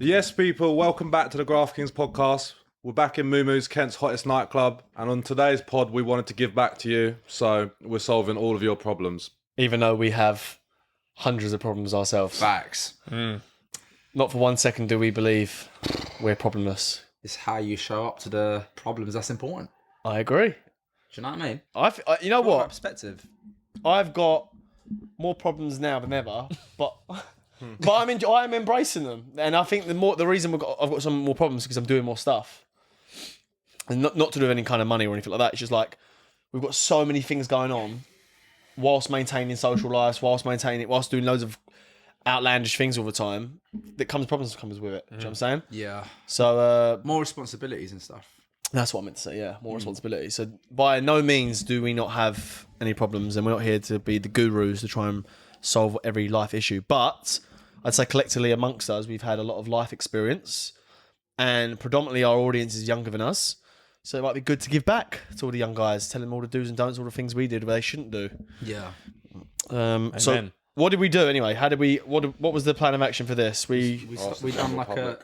Yes, people, welcome back to the Graft podcast. We're back in Moo Kent's hottest nightclub, and on today's pod, we wanted to give back to you, so we're solving all of your problems. Even though we have hundreds of problems ourselves. Facts. Not for 1 second do we believe we're problemless. It's how you show up to the problems that's important. I agree. Do you know what I mean? You know what? Perspective. I've got more problems now than ever, but I'm embracing them, and I think the reason I've got some more problems is because I'm doing more stuff, and not to do with any kind of money or anything like that. It's just like we've got so many things going on, whilst maintaining social lives, whilst doing loads of outlandish things all the time. That problems comes with it. Do you know what I'm saying? Yeah. So More responsibilities and stuff. that's what I meant to say. Yeah, more responsibility. So by no means do we not have any problems, and we're not here to be the gurus to try and solve every life issue. But I'd say collectively amongst us, we've had a lot of life experience, and predominantly our audience is younger than us. So it might be good to give back to all the young guys, tell them all the do's and don'ts, all the things we did where they shouldn't do. Yeah. So what did we do anyway? What was the plan of action for this? We done like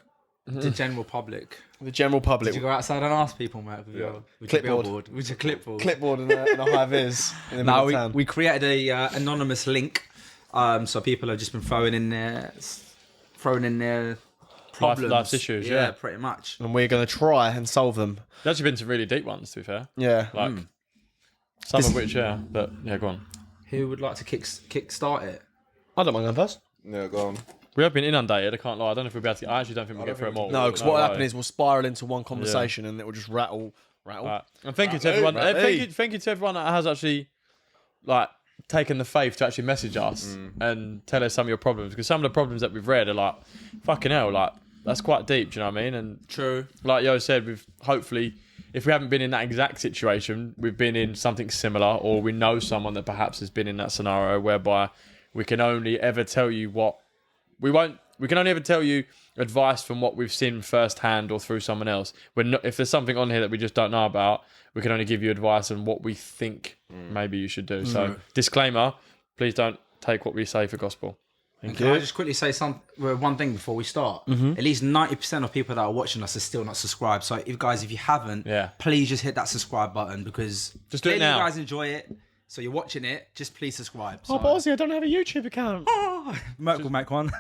the general public. The general public. Did you go outside and ask people, mate? With your clipboard. With your clipboard. Clipboard and a high vis. No, we created a anonymous link. So people have just been throwing in their problems. Life's issues, yeah, pretty much. And we're going to try and solve them. There's actually been some really deep ones, to be fair. Yeah. Like, some of which, but yeah, go on. Who would like to kick start it? I don't mind going first. Yeah, go on. We have been inundated, I can't lie. I don't know if we'll be able to... I actually don't think we'll get through them all. No, because what will happen is we'll spiral into one conversation and it will just rattle. And thank you to everyone. Thank you to everyone that has actually like taken the faith to actually message us and tell us some of your problems, because some of the problems that we've read are like fucking hell, like that's quite deep. Do you know what I mean? And True. Like Yo said, we've hopefully, if we haven't been in that exact situation, we've been in something similar, or we know someone that perhaps has been in that scenario whereby we can only ever tell you what we can only ever tell you advice from what we've seen firsthand or through someone else. If there's something on here that we just don't know about, we can only give you advice on what we think maybe you should do. So, disclaimer, please don't take what we say for gospel. Can I just quickly say one thing before we start? At least 90% of people that are watching us are still not subscribed. So if you haven't, please just hit that subscribe button, because just do it now. You guys enjoy it. So you're watching it, just please subscribe. Oh, Bosley, I don't have a YouTube account. Merk will make one.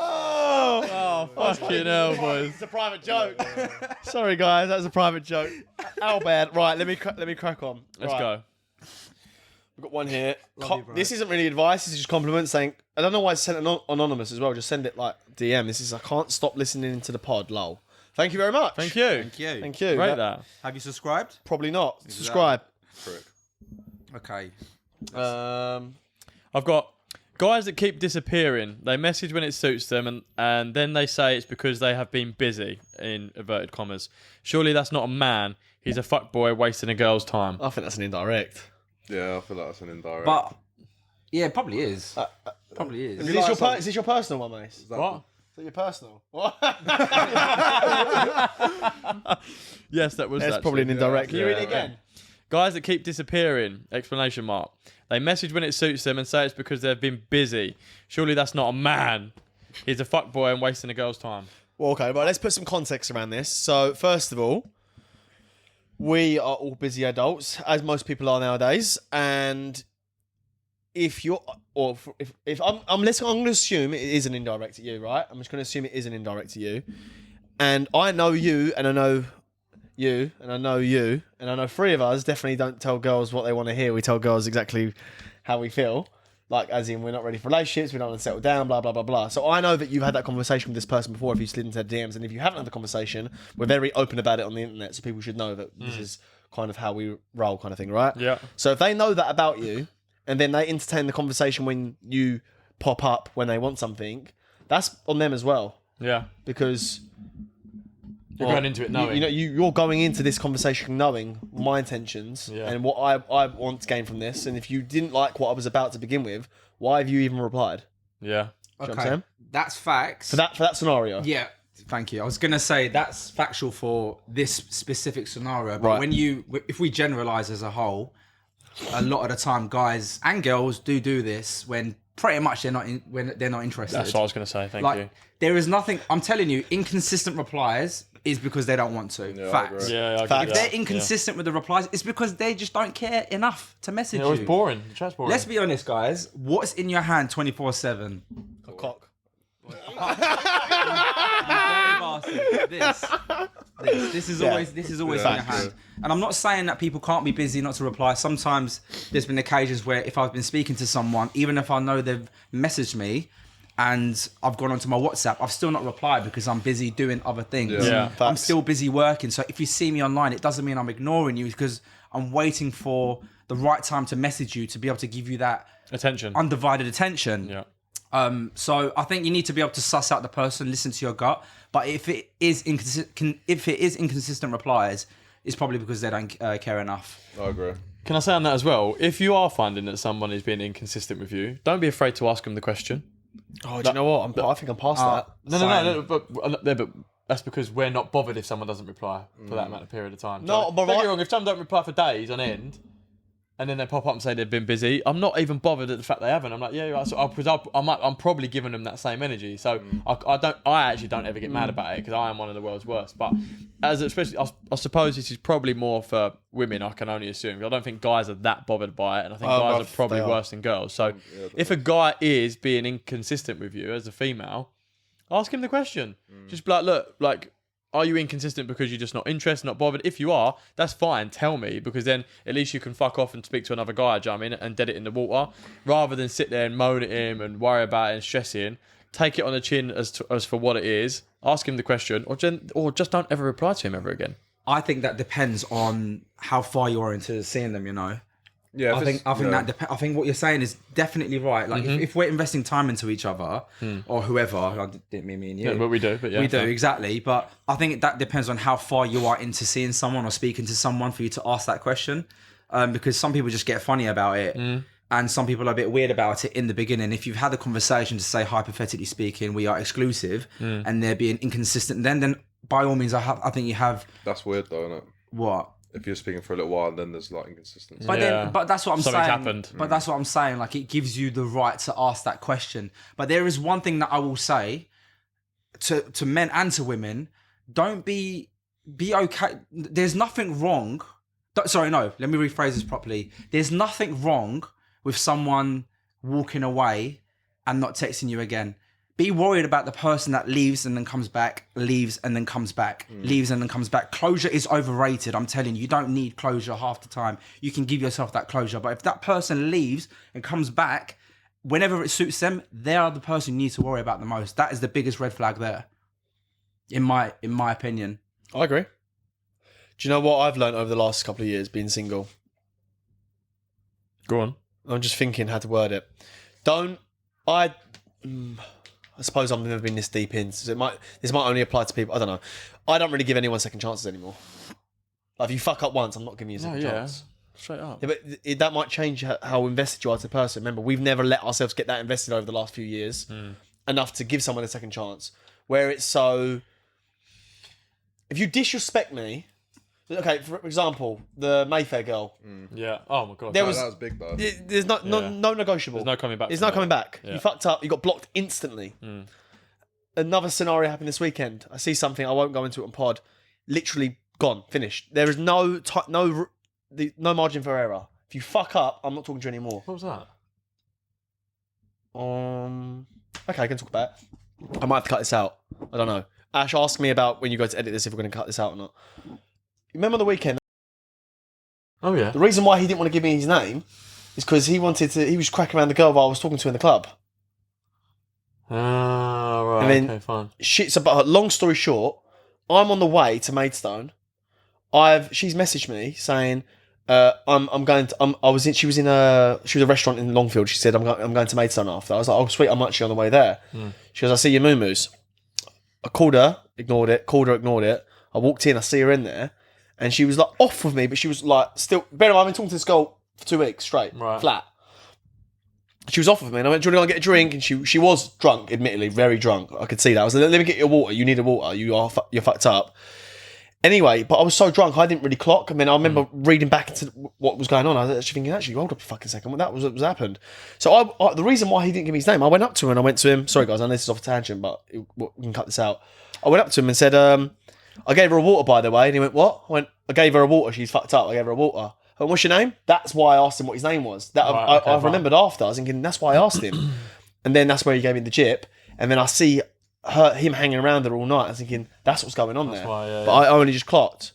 Oh, fucking hell, boys. It's a private joke. Sorry, guys, that was a private joke. How bad? Right, let me crack on. Let's go. We've got one here. This isn't really advice. This is just compliments saying, I don't know why it's sent anonymous as well. Just send it like DM. This is, I can't stop listening to the pod, lol. Thank you very much. Thank you. Thank you. Rate that. Have you subscribed? Probably not. Subscribe. Okay. I've got guys that keep disappearing. They message when it suits them, and then they say it's because they have been busy, in inverted commas. Surely that's not a man. He's a fuckboy wasting a girl's time. I think that's an indirect. Yeah, I feel like that's an indirect. But, yeah, it probably is. Probably is. Is this your personal one, mate? What? Is it your personal? What? Yes, that was. That's probably an indirect. Can you read it again? Guys that keep disappearing, ! They message when it suits them and say it's because they've been busy. Surely that's not a man. He's a fuckboy and wasting a girl's time. Well, okay, right, let's put some context around this. So, first of all, we are all busy adults, as most people are nowadays, and if you're, or if I'm going to assume it is an indirect to you, right? I'm just going to assume it is an indirect to you, and I know you, and I know you, and I know you, and I know three of us definitely don't tell girls what they want to hear. We tell girls exactly how we feel. Like, as in, we're not ready for relationships, we don't want to settle down, blah, blah, blah, blah. So I know that you've had that conversation with this person before if you slid into DMs, and if you haven't had the conversation, we're very open about it on the internet, so people should know that this is kind of how we roll, kind of thing, right? Yeah. So if they know that about you, and then they entertain the conversation when you pop up when they want something, that's on them as well. Yeah. Because You're going into it knowing. You're going into this conversation knowing my intentions and what I want to gain from this. And if you didn't like what I was about to begin with, why have you even replied? Yeah. Do you know what I'm saying? That's facts. For that scenario. Yeah. Thank you. I was going to say that's factual for this specific scenario. But when if we generalize as a whole, a lot of the time, guys and girls do this when pretty much when they're not interested. That's what I was going to say. Thank you. There is nothing. I'm telling you, inconsistent replies is because they don't want to. Yeah, Facts. Yeah, If they're inconsistent with the replies, it's because they just don't care enough to message It was you. boring. The chat's boring. Let's be honest, guys. What's in your hand 24/7? A cock. This is always in your hand. And I'm not saying that people can't be busy not to reply. Sometimes there's been occasions where if I've been speaking to someone, even if I know they've messaged me and I've gone onto my WhatsApp, I've still not replied because I'm busy doing other things. Yeah. I'm still busy working. So if you see me online, it doesn't mean I'm ignoring you because I'm waiting for the right time to message you to be able to give you that attention. undivided attention. Yeah. So I think you need to be able to suss out the person, listen to your gut. But if it is inconsistent replies, it's probably because they don't care enough. I agree. Can I say on that as well? If you are finding that someone is being inconsistent with you, don't be afraid to ask them the question. Oh, do you know what? I think I'm past that. No. But that's because we're not bothered if someone doesn't reply for that amount of period of time. No, So, but don't get right- me wrong. If someone don't reply for days on end, and then they pop up and say they've been busy, I'm not even bothered at the fact they haven't. I'm like, yeah, right. So I'm probably giving them that same energy. So I actually don't ever get mad about it because I am one of the world's worst. But especially, I suppose this is probably more for women. I can only assume. I don't think guys are that bothered by it, and I think guys are probably worse than girls. So if a guy is being inconsistent with you as a female, ask him the question. Just be like, look, like, are you inconsistent because you're just not interested, not bothered? If you are, that's fine. Tell me, because then at least you can fuck off and speak to another guy, do you know what I mean, and dead it in the water, rather than sit there and moan at him and worry about it and stress him. Take it on the chin as for what it is. Ask him the question, or just don't ever reply to him ever again. I think that depends on how far you are into seeing them. Yeah, I think I think what you're saying is definitely right. Like if we're investing time into each other or whoever, I didn't mean me and you. Yeah, but we do. But yeah, we do exactly. But I think that depends on how far you are into seeing someone or speaking to someone for you to ask that question. Because some people just get funny about it, and some people are a bit weird about it in the beginning. If you've had a conversation to say, hypothetically speaking, we are exclusive, and they're being inconsistent, then by all means, I think you have. That's weird though, isn't it? What? If you're speaking for a little while and then there's like inconsistency. But that's what I'm Something's saying. happened. But that's what I'm saying. Like, it gives you the right to ask that question. But there is one thing that I will say to men and to women: don't be okay. There's nothing wrong. Sorry, no. Let me rephrase this properly. There's nothing wrong with someone walking away and not texting you again. Be worried about the person that leaves and then comes back, leaves and then comes back, leaves and then comes back. Closure is overrated. I'm telling you, you don't need closure half the time. You can give yourself that closure. But if that person leaves and comes back, whenever it suits them, they are the person you need to worry about the most. That is the biggest red flag there, in my opinion. I agree. Do you know what I've learned over the last couple of years being single? Go on. I'm just thinking how to word it. I suppose I've never been this deep in, so this might only apply to people. I don't know. I don't really give anyone second chances anymore. Like, if you fuck up once, I'm not giving you a second chance. Straight up. Yeah, but that might change how invested you are to the person. Remember, we've never let ourselves get that invested over the last few years enough to give someone a second chance. Where it's so, if you disrespect me, okay, for example, the Mayfair girl. Yeah. Oh my god. That was big though. There's no negotiable. There's no coming back. There's from no coming back. Yeah. You fucked up. You got blocked instantly. Another scenario happened this weekend. I see something. I won't go into it on pod. Literally gone. Finished. There is no margin for error. If you fuck up, I'm not talking to you anymore. What was that? Okay, I can talk about it. I might have to cut this out. I don't know. Ash, ask me about when you go to edit this if we're going to cut this out or not. Remember the weekend? Oh yeah. The reason why he didn't want to give me his name is because he was cracking around the girl I was talking to in the club. Ah, right. And then okay, fine. Shit's about. Long story short, I'm on the way to Maidstone. She's messaged me saying, she was a restaurant in Longfield. She said, I'm going to Maidstone after. I was like, oh sweet, I'm actually on the way there. She goes, I see your moo-moos. I called her, ignored it. I walked in, I see her in there, and she was like off with me, but she was like still. Bear in mind, I've been talking to this girl for 2 weeks straight, flat. She was off with me, and I went, do you want to go get a drink? And she was drunk, admittedly, very drunk. I could see that. I was like, let me get you a water. You need a water. You're fucked up. Anyway, but I was so drunk, I didn't really clock. And then I remember reading back into what was going on. I was actually thinking, actually, hold up a fucking second. That was what was happened. So the reason why he didn't give me his name, I went up to him and I went to him. Sorry, guys, I know this is off a tangent, but we can cut this out. I went up to him and said, I gave her a water, by the way. And he went, what? I went, I gave her a water. She's fucked up. I gave her a water. I went, what's your name? That's why I asked him what his name was. I remembered after. I was thinking, that's why I asked him. And then that's where he gave me the jip. And then I see him hanging around there all night. I was thinking, that's what's going on there. Why, but I only just clocked.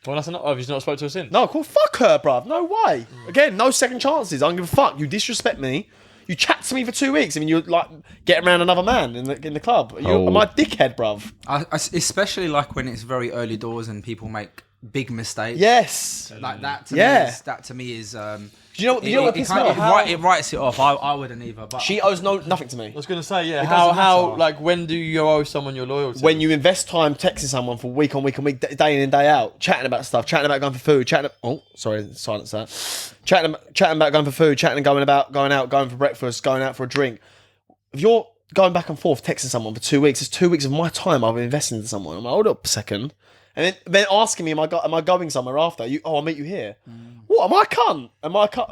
Well, that's not. He's not spoke to her since. No, cool. Fuck her, bruv. No way. Again, no second chances. I don't give a fuck. You disrespect me. You chat to me for 2 weeks. I mean, you're like getting around another man in the club. Am I a dickhead, bruv? Especially like when it's very early doors and people make big mistakes. Yes. Like that to me is Do you know what pissed me off? it writes it off. I wouldn't either. But She owes nothing to me. I was gonna say, yeah. doesn't How matter. like when do you owe someone your loyalty? When you invest time texting someone for week on week on week, day in and day out, chatting about stuff, chatting about going for food, silence that. Chatting about going for food, chatting and going out, going for breakfast, going out for a drink. If you're going back and forth texting someone for 2 weeks, it's 2 weeks of my time I've invested into someone. I'm like, hold up a second. And then asking me, am I going somewhere after? I'll meet you here. What, am I cunt?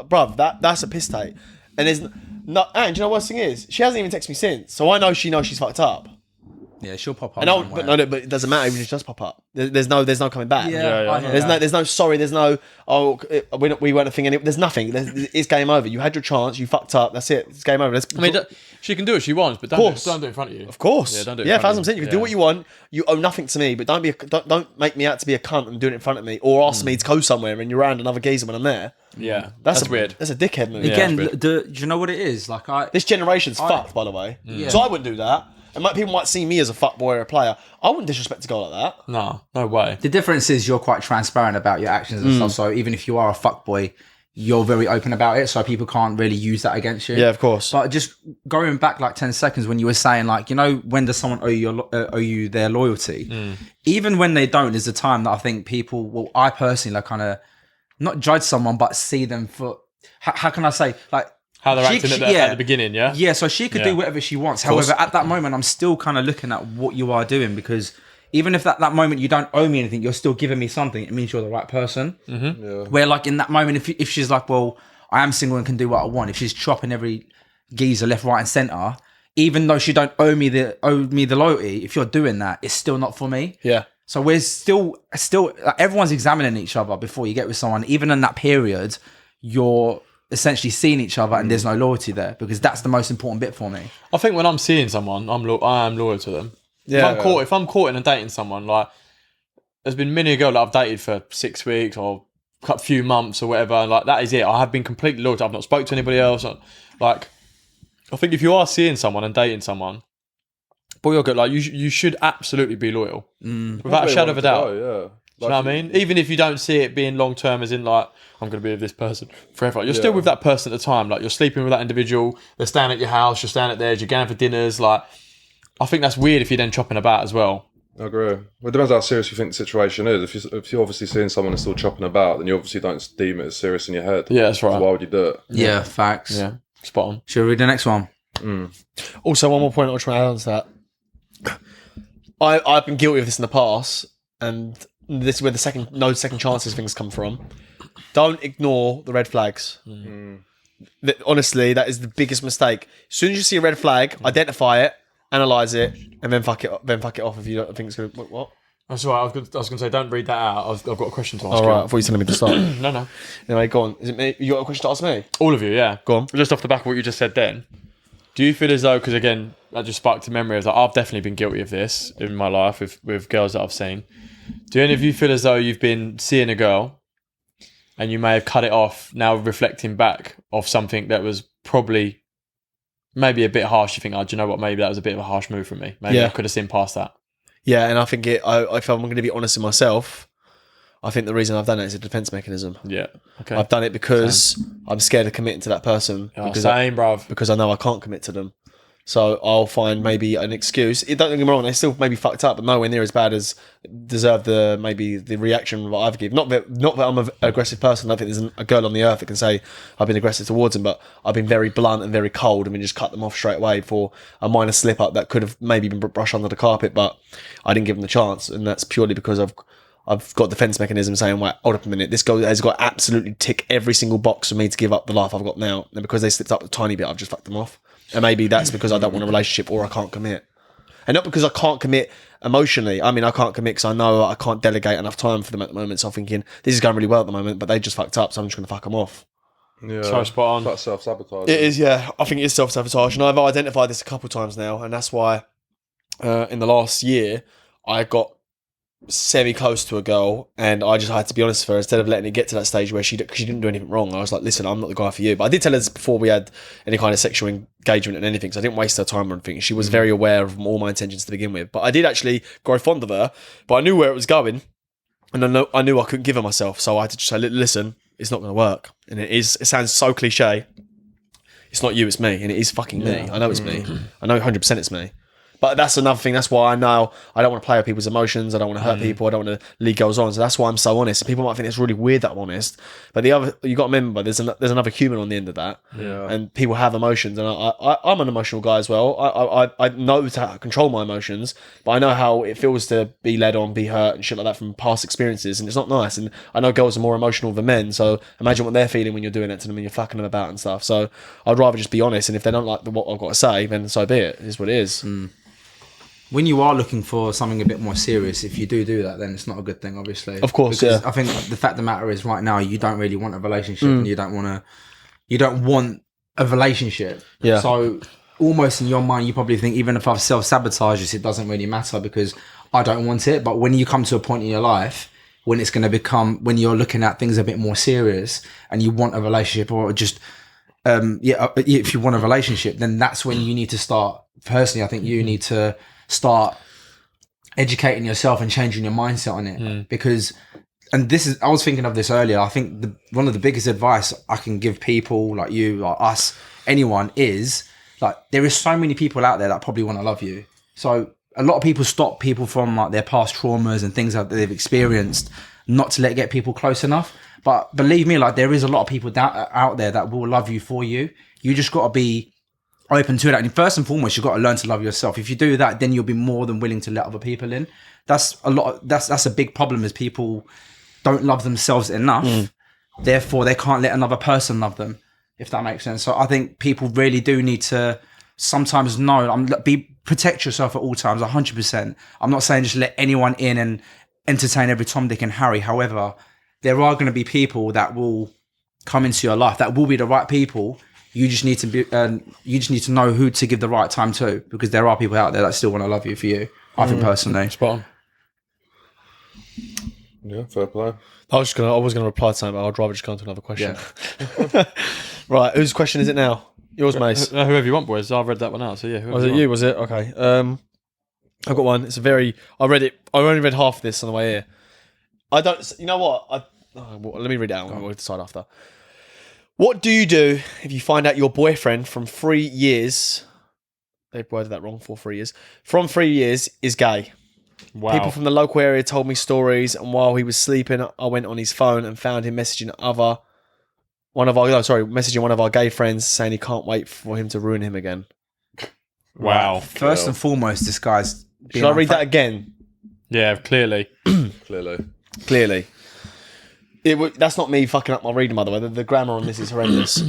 Bruv, that's a piss take. And there's no, and do you know what the thing is? She hasn't even texted me since. So I know she knows she's fucked up. yeah, she'll pop up. But it doesn't matter even if she does pop up. There's no coming back. Yeah. There's no sorry. There's no we weren't a thing. There's nothing. It's game over. You had your chance. You fucked up. That's it. It's game over. she can do what she wants, but don't do it in front of you. Of course. Yeah, don't do it. Yeah, in front of 1,000%. You can do what you want. You owe nothing to me, but don't make me out to be a cunt and do it in front of me, or ask me to go somewhere and you're around another geezer when I'm there. Yeah, that's weird. That's a dickhead move. Again, Yeah, do you know what it is? Like This generation's fucked, by the way. Yeah. So I wouldn't do that. And people might see me as a fuckboy or a player. I wouldn't disrespect a girl like that. No way. the difference is you're quite transparent about your actions and stuff. So even if you are a fuckboy, you're very open about it. So people can't really use that against you. Yeah, of course. But just going back like 10 seconds when you were saying like, you know, when does someone owe you their loyalty? Even when they don't is the time that I think people, well, I personally like kind of not judge someone, but see them for, how can I say, like, How they're acting at the beginning, yeah? yeah, so she could do whatever she wants. However, at that moment, I'm still kind of looking at what you are doing, because even if at that moment you don't owe me anything, you're still giving me something. It means you're the right person. Mm-hmm. Yeah. Where like in that moment, if she's like, well, I am single and can do what I want. If she's chopping every geezer left, right, and center, even though she don't owe me the loyalty, if you're doing that, it's still not for me. Yeah. So we're still like, everyone's examining each other before you get with someone. Even in that period, you're essentially seeing each other and there's no loyalty there, because that's the most important bit for me. I think when I'm seeing someone, I am loyal to them. Yeah. If I'm caught and dating someone, like there's been many a girl that I've dated for 6 weeks or a few months or whatever, and like that is it. I have been completely loyal. I've not spoke to anybody else. Like, I think if you are seeing someone and dating someone, boy or girl, like you should absolutely be loyal without a shadow of a doubt. Yeah. Do you know what I mean? Even if you don't see it being long term, as in like, I'm going to be with this person forever. You're still with that person at the time. Like, you're sleeping with that individual. They're staying at your house. You're staying at theirs. You're going for dinners. Like, I think that's weird if you're then chopping about as well. I agree. Well, it depends how serious you think the situation is. If you're obviously seeing someone and still chopping about, then you obviously don't deem it as serious in your head. Yeah, that's right. So why would you do it? Yeah, facts. Yeah, spot on. Should we read the next one? Also, one more point I'll try to add on to that. I've been guilty of this in the past, and this is where the second chances things come from. Don't ignore the red flags. Honestly, that is the biggest mistake. As soon as you see a red flag, identify it, analyze it, and then fuck it off if you don't think it's going to... What? That's right. I was going to say, don't read that out. I've got a question to ask All you. right, I thought you were telling me to start. No. Anyway, go on. Is it me? You got a question to ask me? All of you, yeah. Go on. Just off the back of what you just said then, do you feel as though, because again, that just sparked a memory of that, I've definitely been guilty of this in my life with girls that I've seen. Do any of you feel as though you've been seeing a girl and you may have cut it off, now reflecting back of something that was probably maybe a bit harsh? You think, oh, do you know what, maybe that was a bit of a harsh move from me. Maybe I could have seen past that. Yeah, and I think if I'm going to be honest with myself, I think the reason I've done it is a defense mechanism. Yeah. Okay. I've done it because I'm scared of committing to that person. Same, bruv. Because I know I can't commit to them. So I'll find maybe an excuse. Don't get me wrong, they still maybe fucked up, but nowhere near as bad as deserve the reaction that I've given. Not that I'm an aggressive person. I don't think there's a girl on the earth that can say I've been aggressive towards them, but I've been very blunt and very cold and just cut them off straight away for a minor slip up that could have maybe been brushed under the carpet, but I didn't give them the chance, and that's purely because I've got defense mechanism saying, "Wait, hold up a minute. This guy has got to absolutely tick every single box for me to give up the life I've got now." And because they slipped up a tiny bit, I've just fucked them off. And maybe that's because I don't want a relationship or I can't commit. And not because I can't commit emotionally. I mean, I can't commit because I know I can't delegate enough time for them at the moment. So I'm thinking, this is going really well at the moment, but they just fucked up, so I'm just going to fuck them off. Yeah, So spot on. It's like self-sabotage. It is, yeah. I think it is self-sabotage. And I've identified this a couple of times now. And that's why in the last year, I got semi-close to a girl, and I just had to be honest with her instead of letting it get to that stage where she didn't do anything wrong. I was like, listen, I'm not the guy for you. But I did tell her this before we had any kind of sexual engagement and anything, so I didn't waste her time or anything. She was very aware of all my intentions to begin with. But I did actually grow fond of her, but I knew where it was going, and I knew I couldn't give her myself, so I had to just say, listen, it's not going to work. And it sounds so cliche. It's not you, it's me, and it is fucking me. I know it's me. I know 100% it's me. But that's another thing. That's why I know I don't want to play with people's emotions. I don't want to hurt people. I don't want to lead girls on. So that's why I'm so honest. And people might think it's really weird that I'm honest. But you got to remember, there's another human on the end of that. Yeah. And people have emotions. And I'm an emotional guy as well. I know to control my emotions. But I know how it feels to be led on, be hurt and shit like that from past experiences. And it's not nice. And I know girls are more emotional than men. So imagine what they're feeling when you're doing it to them and you're fucking them about and stuff. So I'd rather just be honest. And if they don't like what I've got to say, then so be it. It is what it is. When you are looking for something a bit more serious, if you do that, then it's not a good thing, obviously. Of course, because yeah. I think the fact of the matter is, right now, you don't really want a relationship, and you don't want a relationship. Yeah. So almost in your mind, you probably think, even if I've self-sabotaged this, it doesn't really matter because I don't want it. But when you come to a point in your life when it's going to become, when you're looking at things a bit more serious and you want a relationship, or just if you want a relationship, then that's when you need to start. Personally, I think you need to start educating yourself and changing your mindset on it, because, and this is, I was thinking of this earlier, I think one of the biggest advice I can give people like you, like us, anyone, is like, there is so many people out there that probably want to love you. So a lot of people stop people from like their past traumas and things that they've experienced, not to let get people close enough. But believe me, like, there is a lot of people out there that will love you for you. You just got to be open to that. And first and foremost, you've got to learn to love yourself. If you do that, then you'll be more than willing to let other people in. That's a big problem, is people don't love themselves enough. Therefore, they can't let another person love them, if that makes sense. So I think people really do need to sometimes protect yourself at all times, 100%. I'm not saying just let anyone in and entertain every Tom, Dick and Harry. However, there are going to be people that will come into your life that will be the right people. You just need to know who to give the right time to, because there are people out there that still want to love you for you. I think personally. Spot on. Yeah, fair play. I was gonna reply to something, but I'd rather just go on to another question. Yeah. Right, whose question is it now? Yours, Mace. Whoever you want, boys. I've read that one out. So yeah. Was it you? Was it? Okay. I've got one. It's a very. I read it. I only read half of this on the way here. I don't. You know what? Let me read it out. We'll decide after. What do you do if you find out your boyfriend from 3 years? They worded that wrong. For 3 years. From 3 years is gay. Wow. People from the local area told me stories, and while he was sleeping, I went on his phone and found him messaging one of our gay friends, saying he can't wait for him to ruin him again. Wow. First and foremost, this guy's. Should I read that again? Yeah, clearly. Clearly. That's not me fucking up my reading, by the way. The grammar on this is horrendous.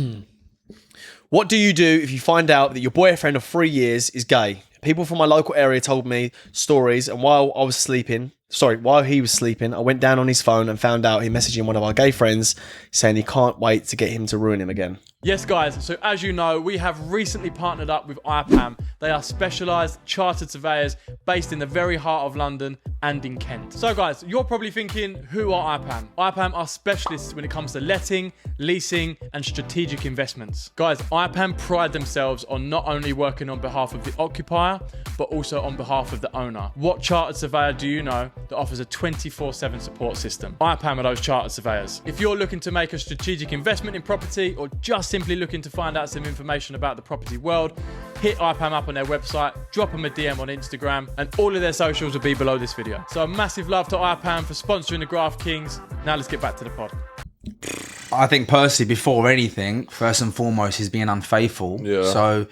What do you do if you find out that your boyfriend of 3 years is gay? People from my local area told me stories, and while he was sleeping, I went down on his phone and found out he messaging one of our gay friends saying he can't wait to get him to ruin him again. Yes, guys. So as you know, we have recently partnered up with IPAM. They are specialised chartered surveyors based in the very heart of London and in Kent. So guys, you're probably thinking, who are IPAM? IPAM are specialists when it comes to letting, leasing and strategic investments. Guys, IPAM pride themselves on not only working on behalf of the occupier, but also on behalf of the owner. What chartered surveyor do you know that offers a 24/7 support system? IPAM are those chartered surveyors. If you're looking to make a strategic investment in property, or just simply looking to find out some information about the property world, hit IPAM up on their website, drop them a DM on Instagram, and all of their socials will be below this video. So a massive love to IPAM for sponsoring the Graft Kings. Now let's get back to the pod. I think personally, before anything, first and foremost, he's being unfaithful. Yeah. So,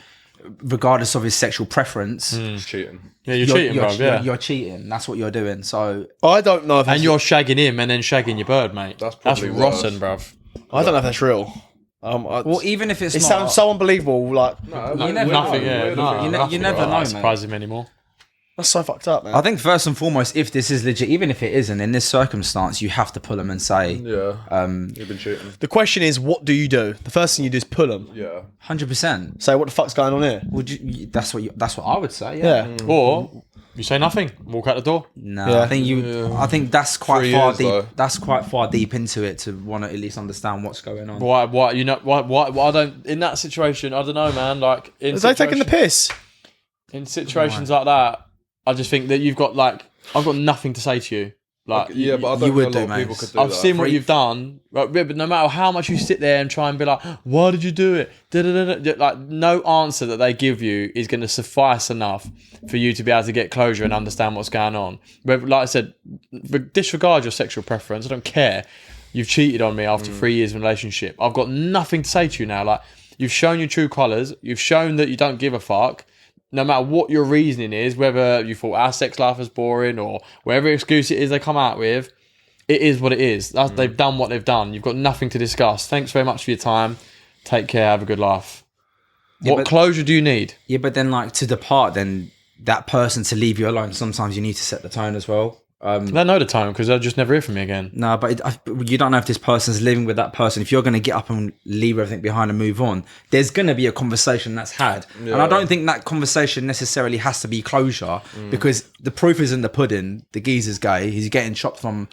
regardless of his sexual preference, It's cheating. Yeah, you're cheating, bro. Yeah. you're cheating. That's what you're doing. So, I don't know if And that's, you're shagging him and then shagging your bird, mate. That's That's probably rotten, worse. bruv. I don't know if that's real. well, even if it's It not, sounds so unbelievable. Like You never Nothing, know. yeah. No, You nothing, never bro. know, That mate. surprises me anymore. that's so fucked up, man. I think first and foremost, if this is legit, even if it isn't, in this circumstance, you have to pull him and say, Yeah. You've been cheating. The question is, what do you do? The first thing you do is pull them. Yeah. 100%. Say, what the fuck's going on here? Would you? That's what I would say. Yeah. Yeah. Or you say nothing, walk out the door. No, Yeah. I think you. I think that's quite 3 far years, deep. though. That's quite far deep into it to want to at least understand what's going on. Why? You know, why? I don't. In that situation, I don't know, man. Like, Is they taking the piss? in situations like that, I just think that you've got like, I've got nothing to say to you. Like, Yeah, but I don't you would think a lot do, of people mate. could do I've that. seen what you've done, right, but no matter how much you sit there and try and be like, why did you do it? Da-da-da-da. Like, no answer that they give you is going to suffice enough for you to be able to get closure and understand what's going on. But like I said, disregard your sexual preference. I don't care. You've cheated on me after 3 years of a relationship. I've got nothing to say to you now. Like, you've shown your true colours. You've shown that you don't give a fuck. No matter what your reasoning is, whether you thought our sex life was boring or whatever excuse it is they come out with, it is what it is. They've done what they've done. You've got nothing to discuss. Thanks very much for your time. Take care. Have a good life. Yeah, What but- closure do you need? Yeah, but then like to depart, then that person to leave you alone. Sometimes you need to set the tone as well. I don't know the time because they'll just never hear from me again. No, but you don't know if this person's living with that person. If you're going to get up and leave everything behind and move on, there's going to be a conversation that's had. And I don't think that conversation necessarily has to be closure because the proof is in the pudding. The geezer's gay. He's getting chopped from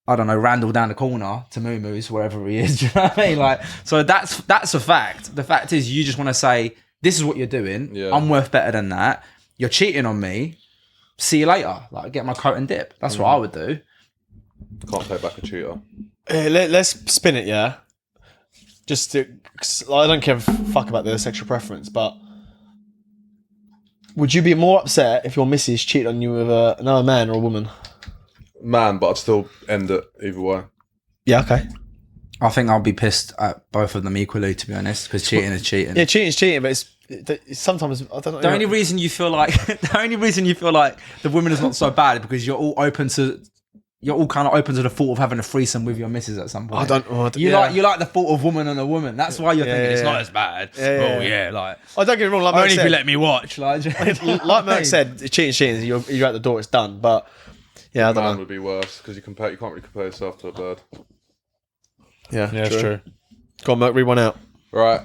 I don't know, Randall down the corner to Moo Moo's, wherever he is. Do you know what I mean? Like, so that's a fact. The fact is you just want to say, this is what you're doing. Yeah. I'm worth better than that. You're cheating on me. See you later. Like, get my coat and dip. That's what I would do. Can't take back a cheater. Let's spin it, yeah. Just to, 'cause I don't care fuck about the sexual preference, but would you be more upset if your missus cheated on you with another man or a woman? Man, but I'd still end it either way. Yeah, okay. I think I'll be pissed at both of them equally, to be honest, because cheating is cheating. Yeah, cheating is cheating, but it's sometimes I don't know. The only reason you feel like the woman is not so bad is because you're all kind of open to the thought of having a threesome with your missus at some point. You like the thought of woman and a woman. That's why you're thinking it's not as bad. Like I don't get it wrong. Like only Merc if you said, let me watch. Like Merc said, cheating's cheating. You're at the door. It's done. But yeah, I don't Man know. would be worse because you can't really compare yourself to a bird. Yeah, Yeah, it's true. Go on, Merc, read one out. Right.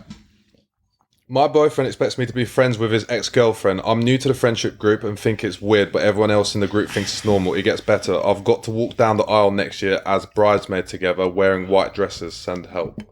My boyfriend expects me to be friends with his ex-girlfriend. I'm new to the friendship group and think it's weird, but everyone else in the group thinks it's normal. It gets better. I've got to walk down the aisle next year as bridesmaid together, wearing white dresses. Send help.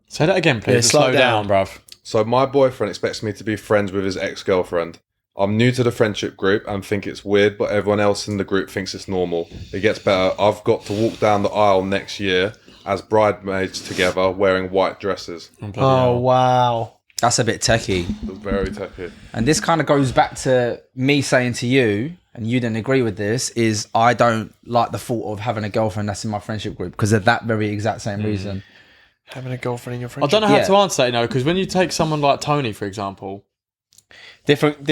Say that again, please. Yeah, and slow slow down, bruv. So my boyfriend expects me to be friends with his ex-girlfriend. I'm new to the friendship group and think it's weird, but everyone else in the group thinks it's normal. It gets better. I've got to walk down the aisle next year as bridesmaids together, wearing white dresses. Oh wow. that's a bit techie. Very techy. And this kind of goes back to me saying to you, and you didn't agree with this, is I don't like the thought of having a girlfriend that's in my friendship group because of that very exact same reason. Having a girlfriend in your I friendship. don't know how Yeah. to answer that, because when you take someone like Tony, for example, Different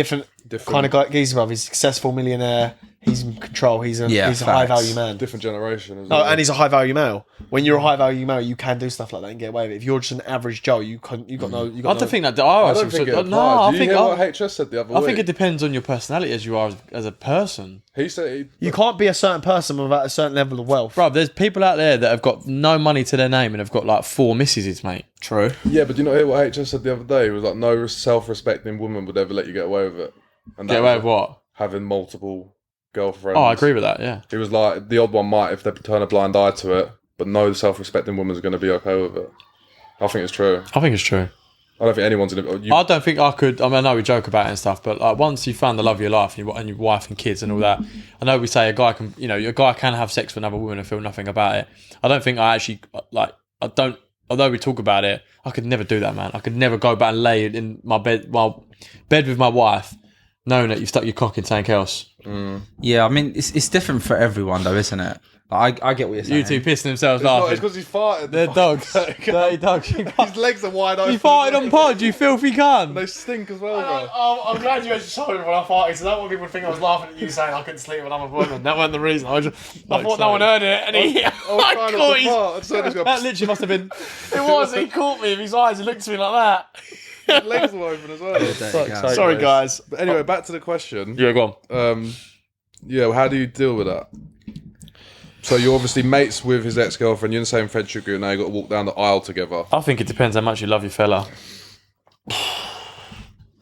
kind of guy. Geezer, bruv. He's a successful millionaire. He's in control. He's a Yeah, he's a facts. high value man. Different generation. As Oh, well. and he's a high value male. When you're a high value male, you can do stuff like that and get away with it. If you're just an average Joe, you got no. You I got don't think that. I don't think it applies. no, I Do you think hear what HS said the other I week? think it depends on your personality as you are as a person. He said you can't be a certain person without a certain level of wealth. Bro, there's people out there that have got no money to their name and have got like 4 missuses, mate. True. Yeah, but do you not hear what HS said the other day? He was like, no self-respecting woman would ever let you get away with it. And Get that away was with what? having multiple girlfriends. Oh, I agree with that, yeah. He was like, the odd one might if they turn a blind eye to it, but no self-respecting woman's going to be okay with it. I think it's true. I think it's true. I don't think anyone's in it. I don't think I could. I mean, I know we joke about it and stuff, but like once you found the love of your life and your wife and kids and all that, I know we say a guy can, a guy can have sex with another woman and feel nothing about it. I don't think I actually I don't although we talk about it, I could never do that, man. I could never go back and lay in my bed with my wife, knowing that you've stuck your cock in something else. Yeah, I mean, it's different for everyone, though, isn't it? Like, I get what you're saying. You two pissing themselves It's laughing. because he farted. They're dogs. Dirty dogs. His legs are wide open. You farted on pod, you filthy cunt. They stink as well, bro. I'm glad you actually showed me when I farted, so I don't want people to think I was laughing at you saying I couldn't sleep when I'm a woman. That wasn't the reason. I thought no one heard it, and he... I was trying not to fart. I just heard him That literally must have been... It was. He caught me with his eyes. He looked at me like that. His legs were open as well. Fuck's Sorry, guys. But anyway, back to the question. Yeah, go on. Yeah, how do you deal with that? So you're obviously mates with his ex-girlfriend. You're in the same friendship group now. You got to walk down the aisle together. I think it depends how much you love your fella.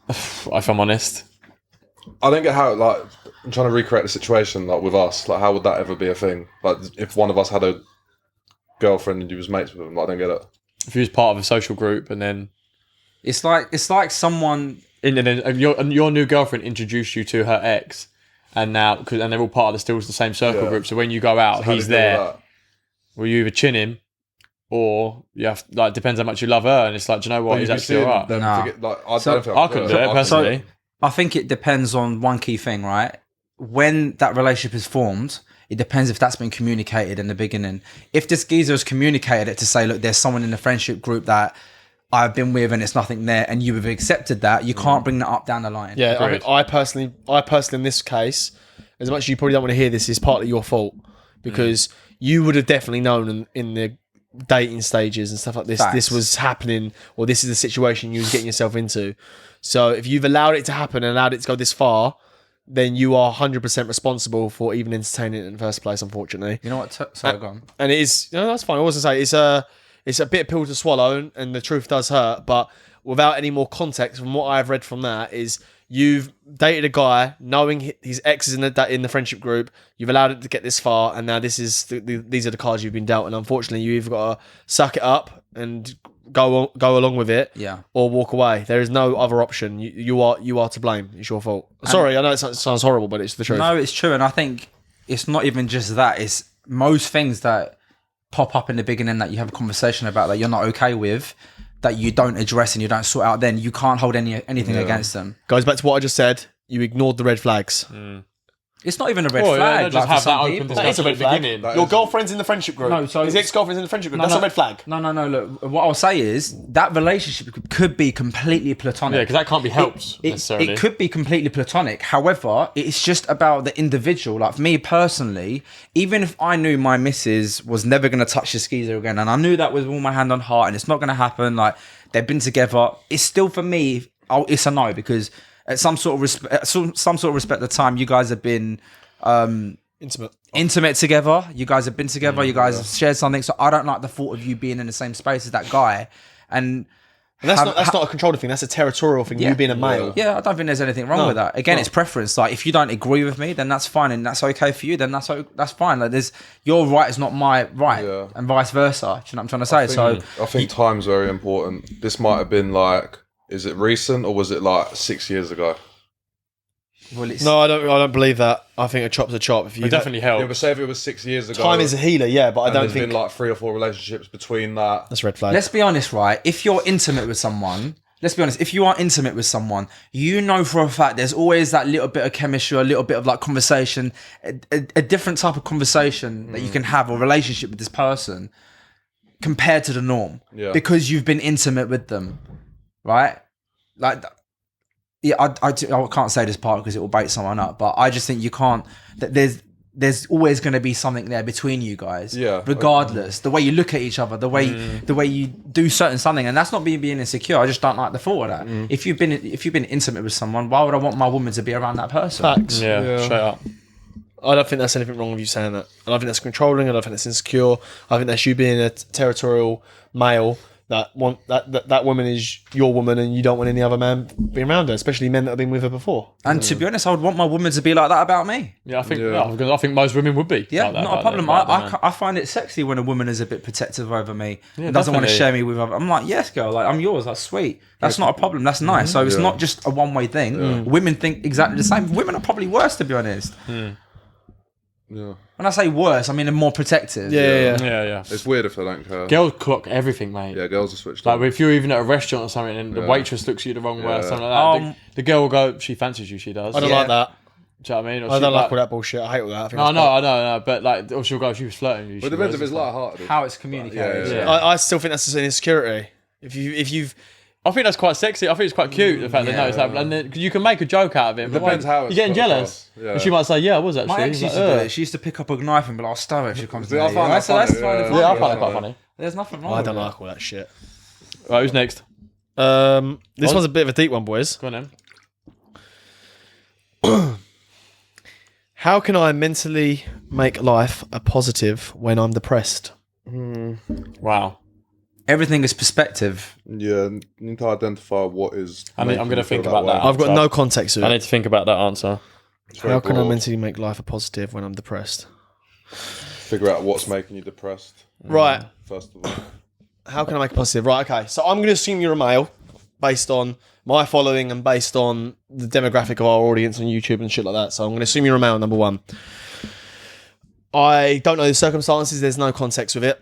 If I'm honest. I don't get how, like, I'm trying to recreate the situation, like, with us. Like, how would that ever be a thing? Like, if one of us had a girlfriend and you was mates with him, I don't get it. If you was part of a social group and then... It's like someone... And then your new girlfriend introduced you to her ex, and they're all part of still the same circle group. So when you go out, How he's do you deal with there. that? Well, you either chin him, or you have depends how much you love her, and it's like, do you know what? But He's you'd be actually seeing alright. them Nah. to get, like, I So, don't think I couldn't do it personally. I think it depends on one key thing, right? When that relationship is formed, it depends if that's been communicated in the beginning. If this geezer has communicated it to say, look, there's someone in the friendship group that I've been with and it's nothing there, and you have accepted that, you can't bring that up down the line. Yeah, I, Agreed. mean, I personally, in this case, as much as you probably don't want to hear this, is partly your fault because you would have definitely known in the dating stages and stuff like this. Facts. This was happening, or this is the situation you was getting yourself into. So if you've allowed it to happen and allowed it to go this far, then you are 100% responsible for even entertaining it in the first place. Unfortunately, You know what? Sorry, go on. and it is. No, that's fine. I was gonna say it's a bit of pill to swallow, and the truth does hurt. But without any more context, from what I've read from that, is you've dated a guy knowing his ex is in the friendship group. You've allowed it to get this far, and now this is these are the cards you've been dealt. And unfortunately, you either got to suck it up and go along with it, Yeah. or walk away. There is no other option. You are to blame. It's your fault. Sorry, I know it sounds horrible, but it's the truth. No, it's true. And I think it's not even just that. It's most things that pop up in the beginning that you have a conversation about that you're not okay with, that you don't address and you don't sort out, then you can't hold anything against them. Goes back to what I just said. You ignored the red flags. It's not even a red Well, yeah, flag. just like, for have some that open people. discussion. That is a red flag. Beginning. That Your is- girlfriend's in the friendship group. No, so- his ex-girlfriend's in the friendship group. No, That's no. a red flag. No. Look, what I'll say is that relationship could be completely platonic. Yeah, because that can't be helped necessarily. It could be completely platonic. However, it's just about the individual. Like for me personally, even if I knew my missus was never going to touch the skeezer again, and I knew that with all my hand on heart, and it's not going to happen, like they've been together, it's still for me, it's a no, because at some sort of respect, at the time, you guys have been intimate together. You guys have been together. You guys have shared something. So I don't like the thought of you being in the same space as that guy. And that's not a controlling thing. That's a territorial thing. You being a male. yeah, I don't think there's anything wrong with that. Again, it's preference. Like if you don't agree with me, then that's fine, and that's okay for you. Then that's fine. Like your right is not my right, and vice versa. Do you know what I'm trying to say? I think time's very important. This might have been like, is it recent or was it like 6 years ago? Well, it's, No, I don't believe that. I think a chop's a chop. If you It definitely helps. Yeah, but say if it was 6 years ago. time is a healer, yeah, but I and don't there's think been like 3 or 4 relationships between that. that's a red flag. let's be honest, right? If you're intimate with someone, let's be honest. If you are intimate with someone, you know for a fact there's always that little bit of chemistry, a little bit of like conversation, a different type of conversation that you can have or relationship with this person compared to the norm. Yeah. Because you've been intimate with them, right? Like, yeah, I can't say this part because it will bait someone up, but I just think you can't. That there's always going to be something there between you guys. Yeah. Regardless, the way you look at each other, the way you do certain something, and that's not being insecure. I just don't like the thought of that. If you've been intimate with someone, why would I want my woman to be around that person? Facts. Yeah, straight up. I don't think there's anything wrong with you saying that. I don't think that's controlling. I don't think that's insecure. I think that's you being a territorial male that woman is your woman and you don't want any other man being around her, especially men that have been with her before. And to be honest, I would want my woman to be like that about me. Yeah, I think I think most women would be. Yeah, like that not a about problem. their man. I find it sexy when a woman is a bit protective over me and doesn't want to definitely. share me with other. I'm like, yes, girl, like I'm yours. That's sweet. That's not a problem. That's nice. So it's not just a one way thing. Women think exactly the same. Women are probably worse, to be honest. Yeah. When I say worse, I mean they're more protective. Yeah. It's weird if they don't care. Girls clock everything, mate. Yeah, girls are switched Like on. if you're even at a restaurant or something and the waitress looks at you the wrong way or something like that, the girl will go, she fancies you, she does. I don't like that. Do you know what I mean? Or I she, don't like all that bullshit. I hate all that. I think No, I know, but like, or she'll go, she was flirting with you. But it depends if it's light-hearted. How it's communicated. Yeah. I still think that's just an insecurity. If you've I think that's quite sexy. I think it's quite cute, the fact they notice that. And then, 'cause you can make a joke out of it. It depends how it's you're getting put jealous. across. Yeah. And she might say, yeah, I was actually. My ex He's used like, to do "Ugh." it. She used to pick up a knife and be like, I'll stab it if she comes See, to I me. find that So that's funny, kind of yeah. funny. Yeah, I find it quite funny. There's nothing wrong I with don't it. like all that shit. Right, who's next? This one's a bit of a deep one, boys. Go on then. How can I mentally make life a positive when I'm depressed? Wow. Everything is perspective. Yeah, you need to identify what is. I'm making gonna you feel think about way. that. I've got So- no context to I it. need to think about that answer. It's very How can I broad. mentally make life a positive when I'm depressed? Figure out what's making you depressed, Right. first of all. How can I make it positive? Right, okay. So I'm going to assume you're a male based on my following and based on the demographic of our audience on YouTube and shit like that. So I'm going to assume you're a male, number one. I don't know the circumstances. There's no context with it.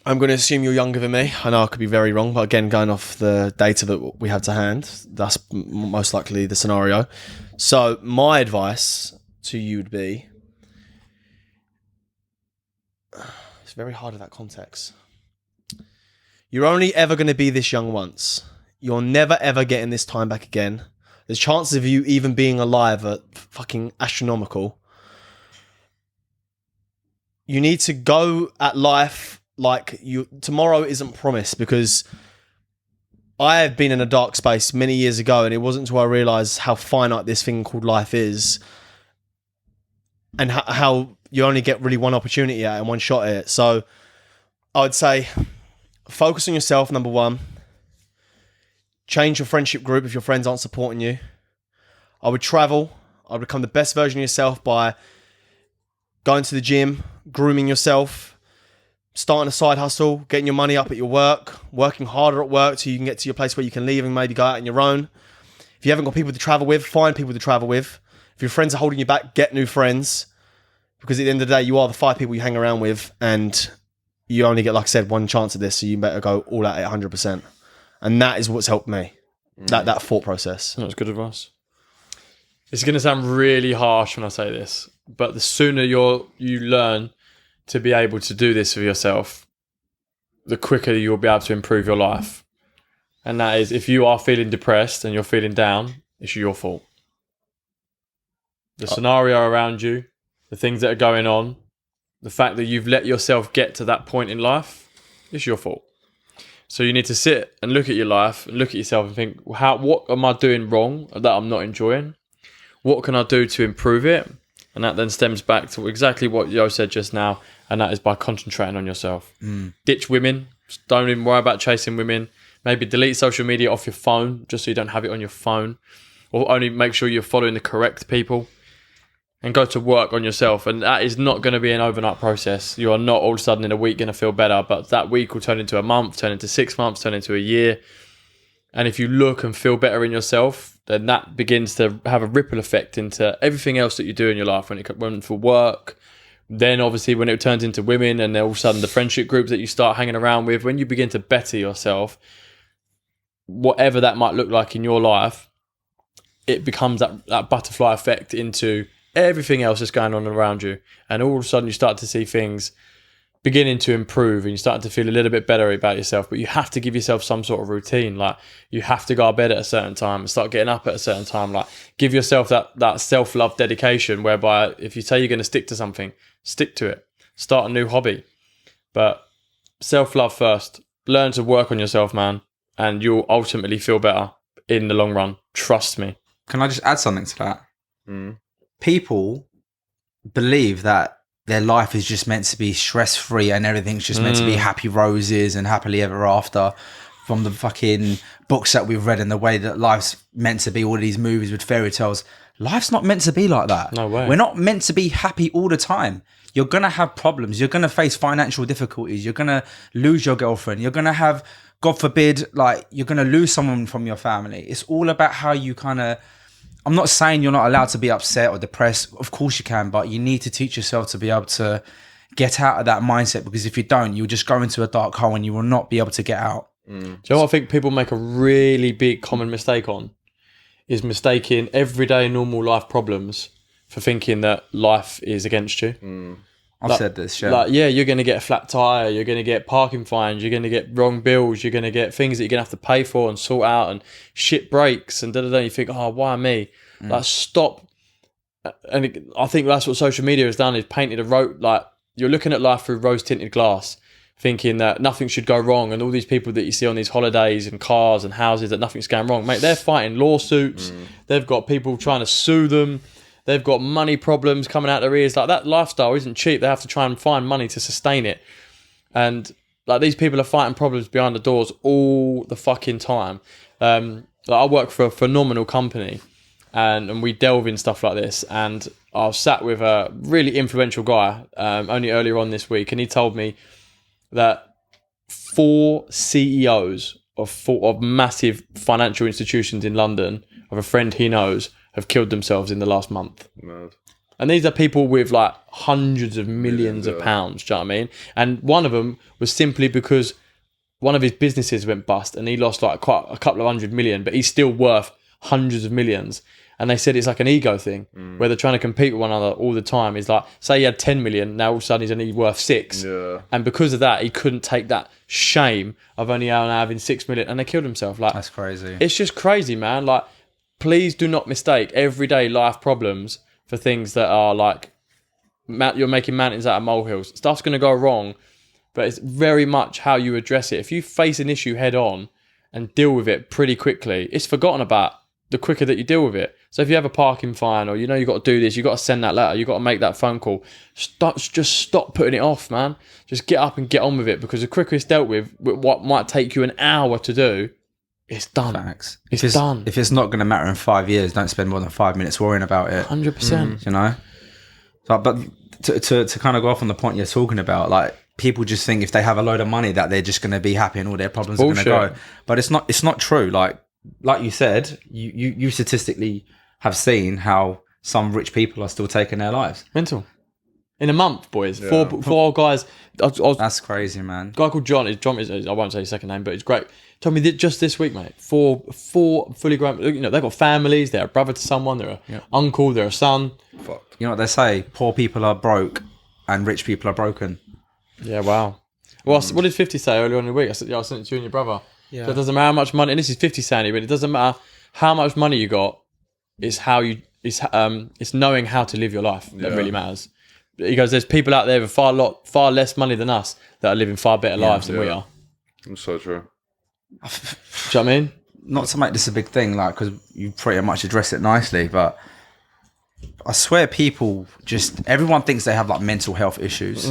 I'm going to assume you're younger than me. I know I could be very wrong, but again, going off the data that we have to hand, that's most likely the scenario. So my advice to you would be, it's very hard in that context. You're only ever going to be this young once. You're never ever getting this time back again. The chances of you even being alive are fucking astronomical. You need to go at life like tomorrow isn't promised, because I have been in a dark space many years ago, and it wasn't until I realised how finite this thing called life is, and how you only get really one opportunity at it and one shot at it. So I would say focus on yourself, number one. Change your friendship group if your friends aren't supporting you. I would travel. I would become the best version of yourself by going to the gym, grooming yourself, starting a side hustle, getting your money up at your work, working harder at work so you can get to your place where you can leave and maybe go out on your own. If you haven't got people to travel with, find people to travel with. If your friends are holding you back, get new friends. Because at the end of the day, you are the 5 people you hang around with, and you only get, like I said, one chance at this, so you better go all out at 100%. And that is what's helped me, that thought process. That's good advice. It's going to sound really harsh when I say this, but the sooner you learn to be able to do this for yourself, the quicker you'll be able to improve your life. And that is, if you are feeling depressed and you're feeling down, it's your fault. The scenario around you, the things that are going on, the fact that you've let yourself get to that point in life, it's your fault. So you need to sit and look at your life and look at yourself and think, what am I doing wrong that I'm not enjoying? What can I do to improve it? And that then stems back to exactly what Yo said just now, and that is by concentrating on yourself. Ditch women. Don't even worry about chasing women. Maybe delete social media off your phone just so you don't have it on your phone, or only make sure you're following the correct people, and go to work on yourself. And that is not going to be an overnight process. You are not all of a sudden in a week going to feel better, but that week will turn into a month, turn into 6 months, turn into a year. And if you look and feel better in yourself, then that begins to have a ripple effect into everything else that you do in your life. When it went for work, then obviously when it turns into women, and then all of a sudden the friendship groups that you start hanging around with, when you begin to better yourself, whatever that might look like in your life, it becomes that butterfly effect into everything else that's going on around you. And all of a sudden you start to see things beginning to improve, and you start to feel a little bit better about yourself. But you have to give yourself some sort of routine. Like, you have to go to bed at a certain time and start getting up at a certain time. Like, give yourself that self-love dedication, whereby if you say you're going to stick to something, stick to it. Start a new hobby. But self-love first. Learn to work on yourself, man, and you'll ultimately feel better in the long run. Trust me. Can I just add something to that? People believe that their life is just meant to be stress-free and everything's just meant to be happy roses and happily ever after, from the fucking books that we've read and the way that life's meant to be, all these movies with fairy tales. Life's not meant to be like that. No way. We're not meant to be happy all the time. You're going to have problems. You're going to face financial difficulties. You're going to lose your girlfriend. You're going to have, God forbid, like, you're going to lose someone from your family. It's all about how you kind of I'm not saying you're not allowed to be upset or depressed. Of course you can, but you need to teach yourself to be able to get out of that mindset, because if you don't, you'll just go into a dark hole and you will not be able to get out. Do you know what I think people make a really big common mistake on? Is mistaking everyday normal life problems for thinking that life is against you. I've said this, yeah. Like, yeah, you're going to get a flat tire, you're going to get parking fines, you're going to get wrong bills, you're going to get things that you're going to have to pay for and sort out, and shit breaks and da-da-da. You think, oh, why me? Like, stop. And I think that's what social media has done, is painted a road, like, you're looking at life through rose-tinted glass, thinking that nothing should go wrong, and all these people that you see on these holidays and cars and houses, that nothing's going wrong. Mate, they're fighting lawsuits. They've got people trying to sue them. They've got money problems coming out their ears. Like, that lifestyle isn't cheap. They have to try and find money to sustain it. And like, these people are fighting problems behind the doors all the fucking time. Like, I work for a phenomenal company, and we delve in stuff like this. And I was sat with a really influential guy only earlier on this week, and he told me that 4 CEOs of massive financial institutions in London, of a friend he knows, have killed themselves in the last month. Mad. And these are people with like hundreds of millions of pounds, do you know what I mean? And one of them was simply because one of his businesses went bust and he lost like quite a couple of 100 million, but he's still worth hundreds of millions. And they said it's like an ego thing where they're trying to compete with one another all the time. It's like, say he had 10 million, now all of a sudden he's only worth 6. Yeah. And because of that, he couldn't take that shame of only having 6 million, and they killed himself. Like, That's crazy. it's just crazy, man. Like, please do not mistake everyday life problems for things that are like, you're making mountains out of molehills. Stuff's going to go wrong, but it's very much how you address it. If you face an issue head on and deal with it pretty quickly, it's forgotten about the quicker that you deal with it. So if you have a parking fine, or you've got to do this, you've got to send that letter, you've got to make that phone call, just stop putting it off, man. Just get up and get on with it, because the quicker it's dealt with what might take you an hour to do, it's done. Facts. It's done. If it's not going to matter in 5 years, don't spend more than 5 minutes worrying about it. 100%. You know? But to kind of go off on the point you're talking about, like, people just think if they have a load of money that they're just going to be happy and all their problems are going to go. But it's not true. Like you said, you statistically have seen how some rich people are still taking their lives. Mental. In a month, boys. Yeah. Four guys. That's crazy, man. A guy called John. I won't say his second name, but it's great. Told me that just this week, mate. Four fully grown. You know, they've got families. They're a brother to someone. They're a uncle. They're a son. Fuck. You know what they say? Poor people are broke, and rich people are broken. Yeah. Wow. Well, what did 50 say earlier on in the week? I said, I sent it to you and your brother. Yeah. So it doesn't matter how much money. And this is 50 saying it, but it doesn't matter how much money you got. It's how you. It's knowing how to live your life that really matters. He goes, there's people out there with far less money than us that are living far better lives than we are. That's so true. Do you know what I mean? Not to make this a big thing, like, because you pretty much address it nicely, but I swear everyone thinks they have like mental health issues.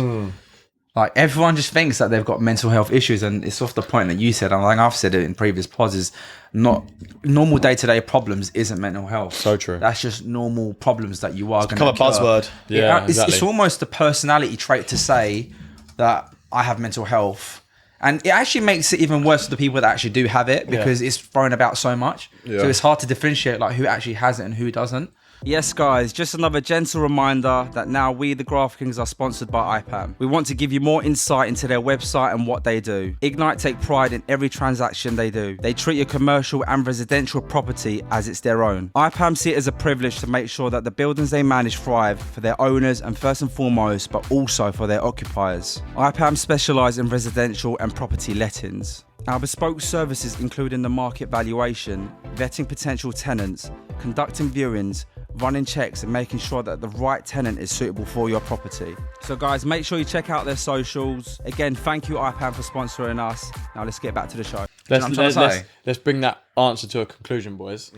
Like, everyone just thinks that they've got mental health issues, and it's off the point that you said, and like I've said it in previous pods, is not normal day-to-day problems isn't mental health. So true. That's just normal problems that you are going to Become a buzzword. Yeah, it's almost a personality trait to say that I have mental health. And it actually makes it even worse for the people that actually do have it, because it's thrown about so much. Yeah. So it's hard to differentiate like who actually has it and who doesn't. Yes, guys, just another gentle reminder that now we, the Graft Kings, are sponsored by IPAM. We want to give you more insight into their website and what they do. Ignite take pride in every transaction they do. They treat your commercial and residential property as it's their own. IPAM see it as a privilege to make sure that the buildings they manage thrive for their owners and first and foremost, but also for their occupiers. IPAM specialise in residential and property lettings. Our bespoke services include in the market valuation, vetting potential tenants, conducting viewings, running checks and making sure that the right tenant is suitable for your property. So guys, make sure you check out their socials. Again, thank you IPAM for sponsoring us. Now let's get back to the show. Let's bring that answer to a conclusion, boys.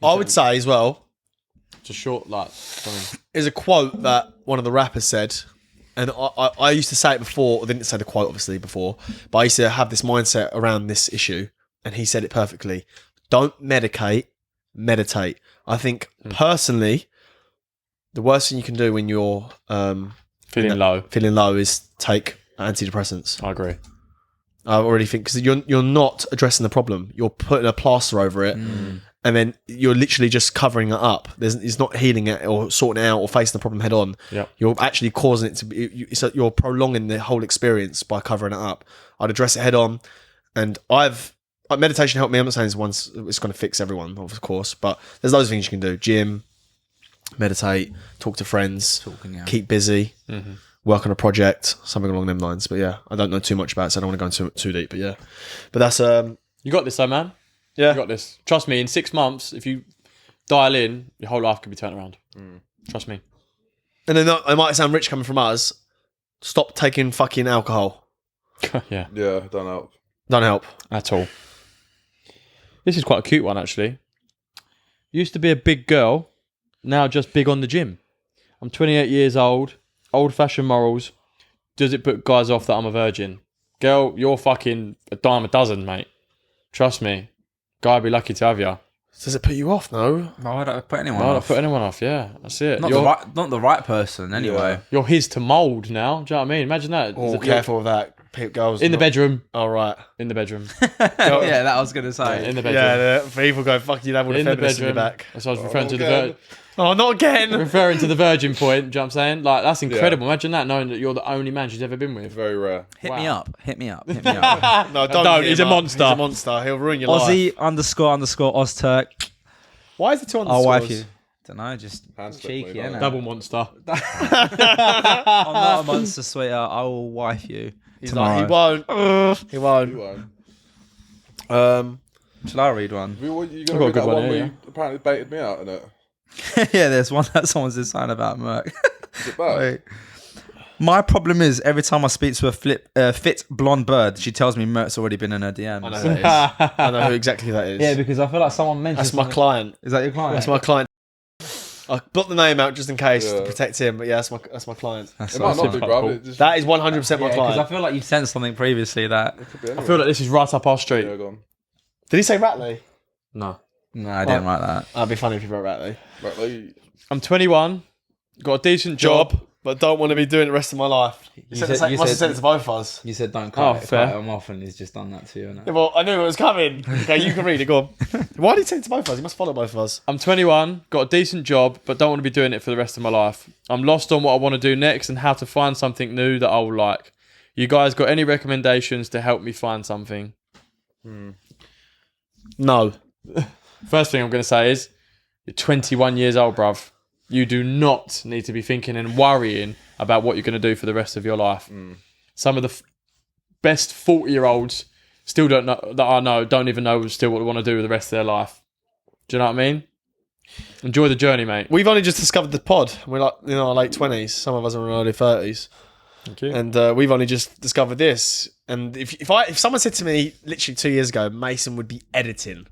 I would say as well, It's a short, is a quote that one of the rappers said, and I used to say it before. I didn't say the quote obviously before, but I used to have this mindset around this issue, and he said it perfectly. Don't medicate, meditate. I think personally, the worst thing you can do when you're feeling low is take antidepressants. I agree. I already think, because you're not addressing the problem. You're putting a plaster over it, and then you're literally just covering it up. It's not healing it or sorting it out or facing the problem head on. Yep. You're actually causing it to be. You're prolonging the whole experience by covering it up. I'd address it head on, and meditation helped me. I'm not saying it's going to fix everyone, of course, but there's loads of things you can do: gym, meditate, talk to friends, keep busy, work on a project, something along them lines. But yeah, I don't know too much about it, so I don't want to go into too deep. But yeah, but that's You got this, though, man. yeah. You got this. Trust me. In 6 months, if you dial in, your whole life could be turned around. Trust me. And then it might sound rich coming from us. Stop taking fucking alcohol. Yeah. Yeah, don't help. Don't help. At all. This is quite a cute one, actually. Used to be a big girl, now just big on the gym. I'm 28 years old, old-fashioned morals. Does it put guys off that I'm a virgin? Girl, you're fucking a dime a dozen, mate. Trust me. Guy would be lucky to have you. Does it put you off? No. Why don't I put anyone Why not off? put anyone off? Yeah, that's it. Not the right person, anyway. You're his to mould now. Do you know what I mean? Imagine that. Oh, You're careful with that. Girls in the bedroom. Oh, right. In the bedroom. Yeah, that I was going to say. In the bedroom. Yeah, people go, fuck you, have all the In the feminists in your bedroom. back. That's what I was referring to the again. Oh, not again. referring to the virgin point. Do you know what I'm saying? Like, that's incredible. Imagine that, knowing that you're the only man she's ever been with. Very rare. Hit Wow. me up. Hit me up. Hit me up. No, Don't, hit he's him a up. monster. He's a monster. He'll ruin your life. Aussie __ Ozturk. Why is the two underscores? I'll wife you. Don't know, just Hand slip, cheeky, mate, innit? Double monster. I'm not a monster, sweetheart. I will wife you He's tomorrow. like, he won't. He won't. You won't. Shall I read one? You I've gonna got a read good that one one here, where yeah. you apparently baited me out in it? Yeah, there's one that someone said something about Merc. Is it bad? Wait. My problem is every time I speak to a fit blonde bird, she tells me Merc's already been in her DMs. I know who that is. I know who exactly that is. Yeah, because I feel like someone mentioned. That's my client. Is that your client? That's my client. I blocked the name out just in case to Yeah. protect him, but yeah, that's my client. That's It so might not be, simple. bruv. It just That is 100% my Because I client. feel like you sent something previously that. could be I anyone. feel like this is right up our street. Yeah, go on. Did he say Ratley? No. No, I didn't write that. That'd be funny if you wrote Ratley. Right, like, I'm 21, got a decent job. But don't want to be doing it the rest of my life. You said, said- you must have said- said it to both of us. You said don't Oh, cut fair. him off, and he's just done that to you. Yeah, well, I knew it was coming. Okay, you can read it. Go on. Why did he say it to both of us? He must follow both of us. I'm 21, got a decent job, but don't want to be doing it for the rest of my life. I'm lost on what I want to do next and how to find something new that I will like. You guys got any recommendations to help me find something? No. First thing I'm going to say is, you're 21 years old, bruv. You do not need to be thinking and worrying about what you're going to do for the rest of your life. Some of the best 40-year-olds still don't know, that I know, don't even know still what they want to do with the rest of their life. Do you know what I mean? Enjoy the journey, mate. We've only just discovered the pod. We're like in our late 20s. Some of us are in our early 30s. Thank you. And we've only just discovered this. And if someone said to me literally 2 years ago, Mason would be editing,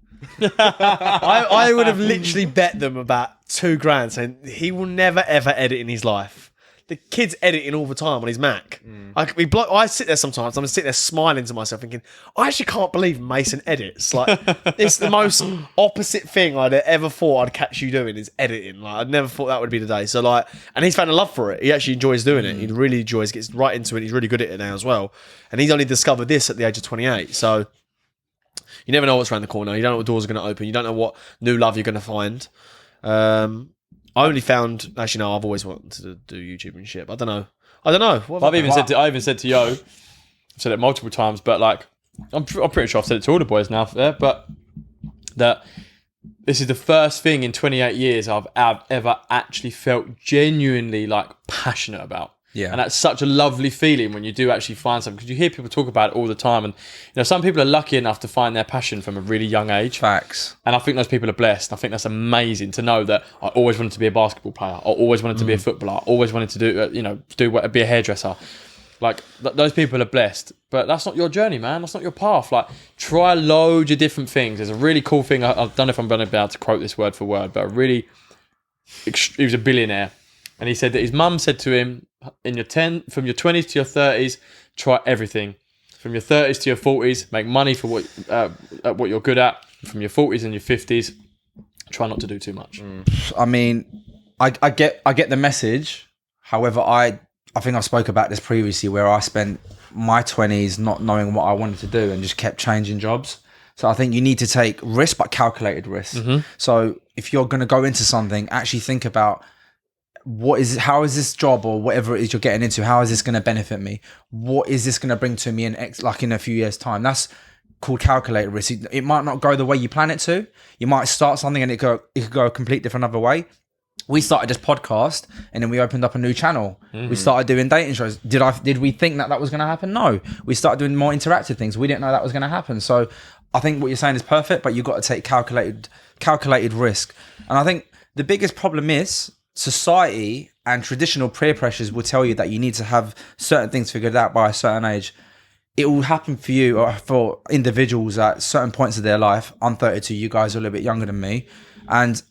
I would have literally bet them about $2,000 saying he will never ever edit in his life. The kid's editing all the time on his Mac. I sit there sometimes. I'm sitting there smiling to myself, thinking, I actually can't believe Mason edits. Like, it's the most opposite thing I'd ever thought I'd catch you doing is editing. Like, I'd never thought that would be the day. So, like, and he's found a love for it. He actually enjoys doing it. He really enjoys, gets right into it. He's really good at it now as well. And he's only discovered this at the age of 28. So, you never know what's around the corner. You don't know what doors are going to open. You don't know what new love you're going to find. I only found, actually, no, I've always wanted to do YouTube and shit. But I don't know. What I even said to Yo, I've said it multiple times, but like, I'm pretty sure I've said it to all the boys now, but that this is the first thing in 28 years I've ever actually felt genuinely like passionate about. Yeah. And that's such a lovely feeling when you do actually find something, because you hear people talk about it all the time. And, you know, some people are lucky enough to find their passion from a really young age. Facts. And I think those people are blessed. I think that's amazing to know that I always wanted to be a basketball player. I always wanted to be a footballer. I always wanted to be a hairdresser. Like, those people are blessed. But that's not your journey, man. That's not your path. Like, try loads of different things. There's a really cool thing. I don't know if I'm going to be able to quote this word for word, but he was a billionaire. And he said that his mum said to him, from your 20s to your 30s, try everything. From your 30s to your 40s, make money for what you're good at. From your 40s and your 50s, try not to do too much. I mean, I get the message. However, I think I spoke about this previously, where I spent my 20s not knowing what I wanted to do and just kept changing jobs. So I think you need to take risk, but calculated risk. So if you're going to go into something, actually think about how is this job or whatever it is you're getting into, how is this going to benefit me? What is this going to bring to me in a few years' time? That's called calculated risk. It might not go the way you plan it to. You might start something and it could go a complete different other way. We started this podcast and then we opened up a new channel. We started doing dating shows. Did we think that was going to happen? No. We started doing more interactive things. We didn't know that was going to happen. So I think what you're saying is perfect, but you've got to take calculated risk. And I think the biggest problem is society and traditional peer pressures will tell you that you need to have certain things figured out by a certain age. It will happen for you or for individuals at certain points of their life. I'm 32, you guys are a little bit younger than me. And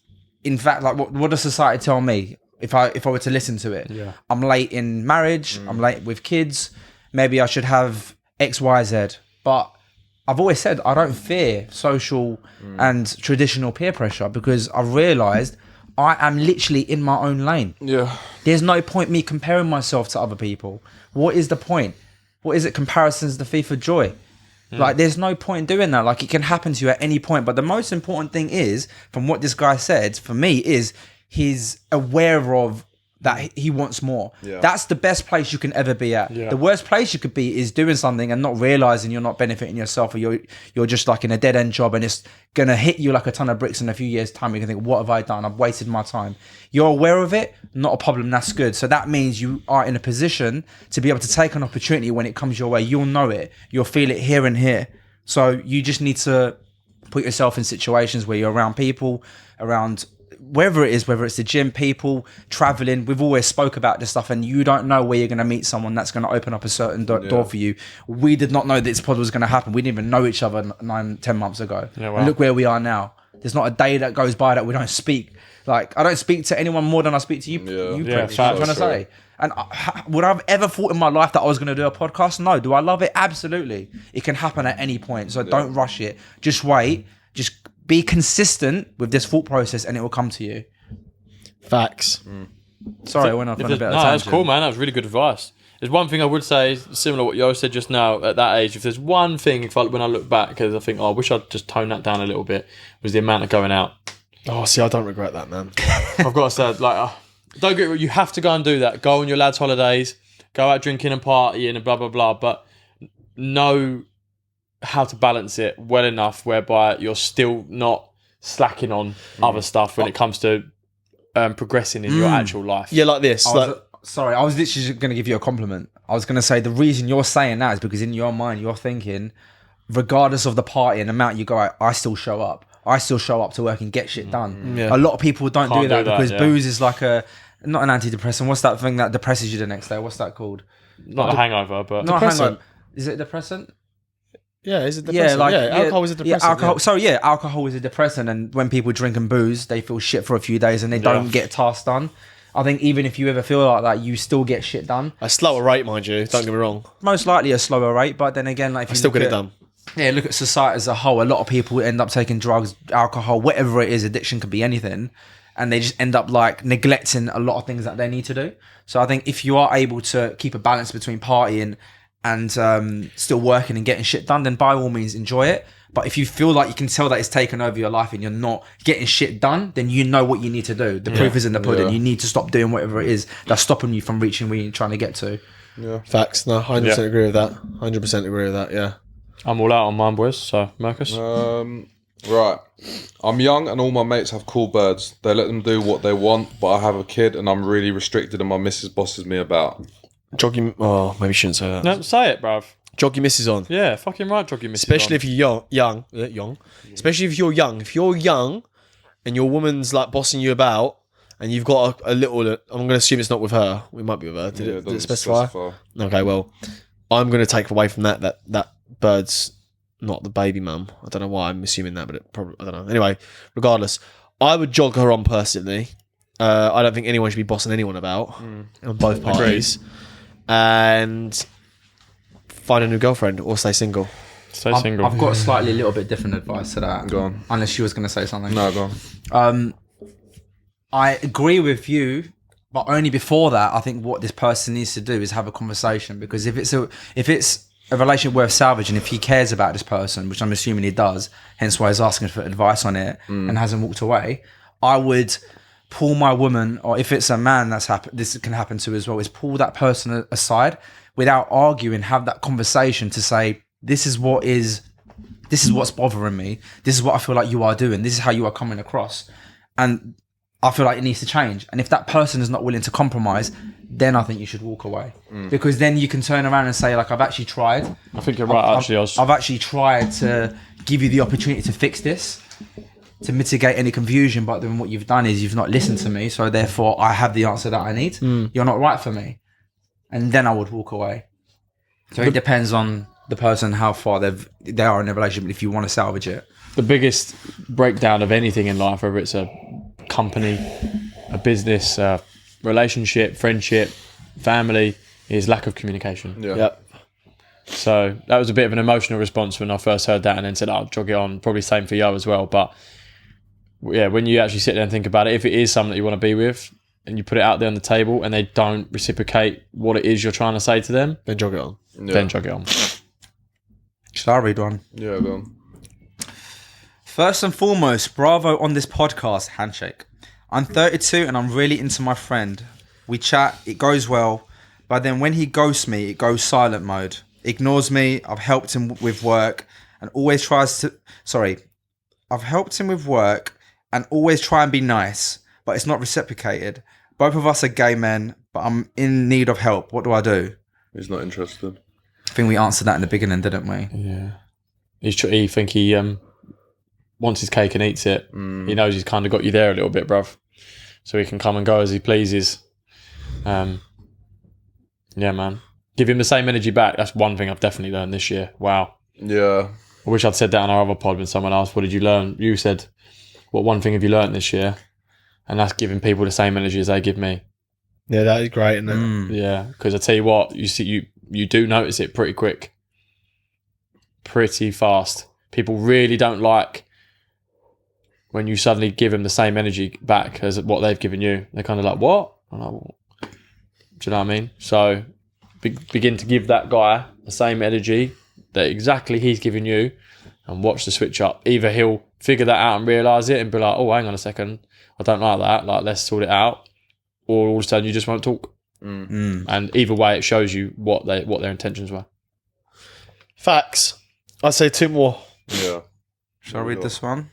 in fact, like what does society tell me if I were to listen to it? Yeah. I'm late in marriage, I'm late with kids, maybe I should have X, Y, Z. But I've always said I don't fear social and traditional peer pressure because I've realised I am literally in my own lane. Yeah. There's no point me comparing myself to other people. What is the point? What is it? Comparison's the thief of joy. Like, there's no point in doing that. Like, it can happen to you at any point. But the most important thing is, from what this guy said, for me, is he's aware of that he wants more. Yeah. That's the best place you can ever be at. Yeah. The worst place you could be is doing something and not realizing you're not benefiting yourself, or you're just like in a dead end job and it's gonna hit you like a ton of bricks in a few years' time. You can think, what have I done? I've wasted my time. You're aware of it, not a problem. That's good. So that means you are in a position to be able to take an opportunity when it comes your way. You'll know it. You'll feel it here and here. So you just need to put yourself in situations where you're around people, around wherever it is, whether it's the gym, people, traveling. We've always spoke about this stuff, and you don't know where you're going to meet someone that's going to open up a certain door for you. We did not know that this pod was going to happen. We didn't even know each other 9-10 months ago. Yeah, wow. And look where we are now. There's not a day that goes by that we don't speak. Like, I don't speak to anyone more than I speak to you. You know what I'm trying to say. And would I have ever thought in my life that I was going to do a podcast? No. Do I love it? Absolutely. It can happen at any point. So don't rush it. Just wait. Just be consistent with this thought process and it will come to you. Facts. Sorry, I went off on a bit of a tangent. That's cool, man. That was really good advice. There's one thing I would say, similar to what Yo said just now, at that age, if there's one thing, when I look back, because I think, I wish I'd just toned that down a little bit, was the amount of going out. Oh, see, I don't regret that, man. I've got to say, like, don't get you have to go and do that. Go on your lads' holidays, go out drinking and partying and blah, blah, blah, but know how to balance it well enough whereby you're still not slacking on other stuff when it comes to progressing in your actual life. Yeah, like this. I was literally going to give you a compliment. I was going to say the reason you're saying that is because in your mind you're thinking, regardless of the party and the amount you go out, I still show up. I still show up to work and get shit done. Yeah. A lot of people don't do that because booze is like not an antidepressant. What's that thing that depresses you the next day? What's that called? Not a hangover, but not a hangover. Is it a depressant? Yeah, is it depressant? Alcohol is a depressant. Alcohol. So alcohol is a depressant, and when people drink and booze, they feel shit for a few days and they don't get tasks done. I think even if you ever feel like that, you still get shit done. A slower rate, mind you. Don't get me wrong. Most likely a slower rate, but then again, like if I still get it done. Yeah, look at society as a whole. A lot of people end up taking drugs, alcohol, whatever it is. Addiction could be anything, and they just end up like neglecting a lot of things that they need to do. So I think if you are able to keep a balance between partying and still working and getting shit done, then by all means enjoy it. But if you feel like you can tell that it's taken over your life and you're not getting shit done, then you know what you need to do. The proof is in the pudding. You need to stop doing whatever it is that's stopping you from reaching where you're trying to get to. Yeah, facts. No, 100% agree with that. 100% agree with that. Yeah, I'm all out on mine, boys. So Marcus, right. I'm young and all my mates have cool birds. They let them do what they want, but I have a kid and I'm really restricted and my missus bosses me about. Maybe you shouldn't say that. No, say it, bruv. Jog your missus on. Yeah, fucking right, jog your missus Especially on. if you're young. Especially if you're young. If you're young and your woman's like bossing you about and you've got a little... I'm going to assume it's not with her. We might be with her. Did it specify? Okay, well, I'm going to take away from that bird's not the baby mum. I don't know why I'm assuming that, but it probably... I don't know. Anyway, regardless, I would jog her on personally. I don't think anyone should be bossing anyone about on both parties. And find a new girlfriend or stay single. Stay single. I've got a little bit different advice to that. Go on. Unless she was going to say something. No, go on. I agree with you, but only before that, I think what this person needs to do is have a conversation. Because if it's a relationship worth salvaging if he cares about this person, which I'm assuming he does, hence why he's asking for advice on it and hasn't walked away, I would pull my woman, or if it's a man that's happened, this can happen to as well, is pull that person aside without arguing, have that conversation to say, this is what's bothering me. This is what I feel like you are doing. This is how you are coming across. And I feel like it needs to change. And if that person is not willing to compromise, then I think you should walk away. Because then you can turn around and say, like, I've actually tried. I think you're right, actually. I've actually tried to give you the opportunity to fix this, to mitigate any confusion, but then what you've done is you've not listened to me, so therefore I have the answer that I need. You're not right for me. And then I would walk away. So it depends on the person, how far they are in a relationship, if you want to salvage it. The biggest breakdown of anything in life, whether it's a company, a business, a relationship, friendship, family, is lack of communication. Yeah. Yep. So that was a bit of an emotional response when I first heard that, and then said, I'll jog it on. Probably same for Yo as well. But yeah, when you actually sit there and think about it, if it is someone that you want to be with and you put it out there on the table and they don't reciprocate what it is you're trying to say to them, Then jog it on. Yeah. then jog it on. Shall I read one? Yeah, go on. First and foremost, bravo on this podcast, handshake. I'm 32 and I'm really into my friend. We chat, it goes well, but then when he ghosts me, it goes silent mode. Ignores me, I've helped him with work and always I've helped him with work and always try and be nice, but it's not reciprocated. Both of us are gay men, but I'm in need of help. What do I do? He's not interested. I think we answered that in the beginning, didn't we? Yeah. He think he wants his cake and eats it. He knows he's kind of got you there a little bit, bruv. So he can come and go as he pleases. Yeah, man. Give him the same energy back. That's one thing I've definitely learned this year. Wow. Yeah. I wish I'd said that on our other pod when someone asked, what did you learn? You said, what one thing have you learned this year? And that's giving people the same energy as they give me. Yeah, that is great, isn't it? Yeah, because I tell you what, you do notice it pretty quick. Pretty fast. People really don't like when you suddenly give them the same energy back as what they've given you. They're kind of like, what? I'm like, well, do you know what I mean? So begin to give that guy the same energy that exactly he's giving you and watch the switch up. Either he'll figure that out and realise it and be like, oh, hang on a second, I don't like that. Like, let's sort it out. Or all of a sudden you just won't talk. And either way, it shows you what their intentions were. Facts. I'd say 2 more. Yeah. Shall I read this one?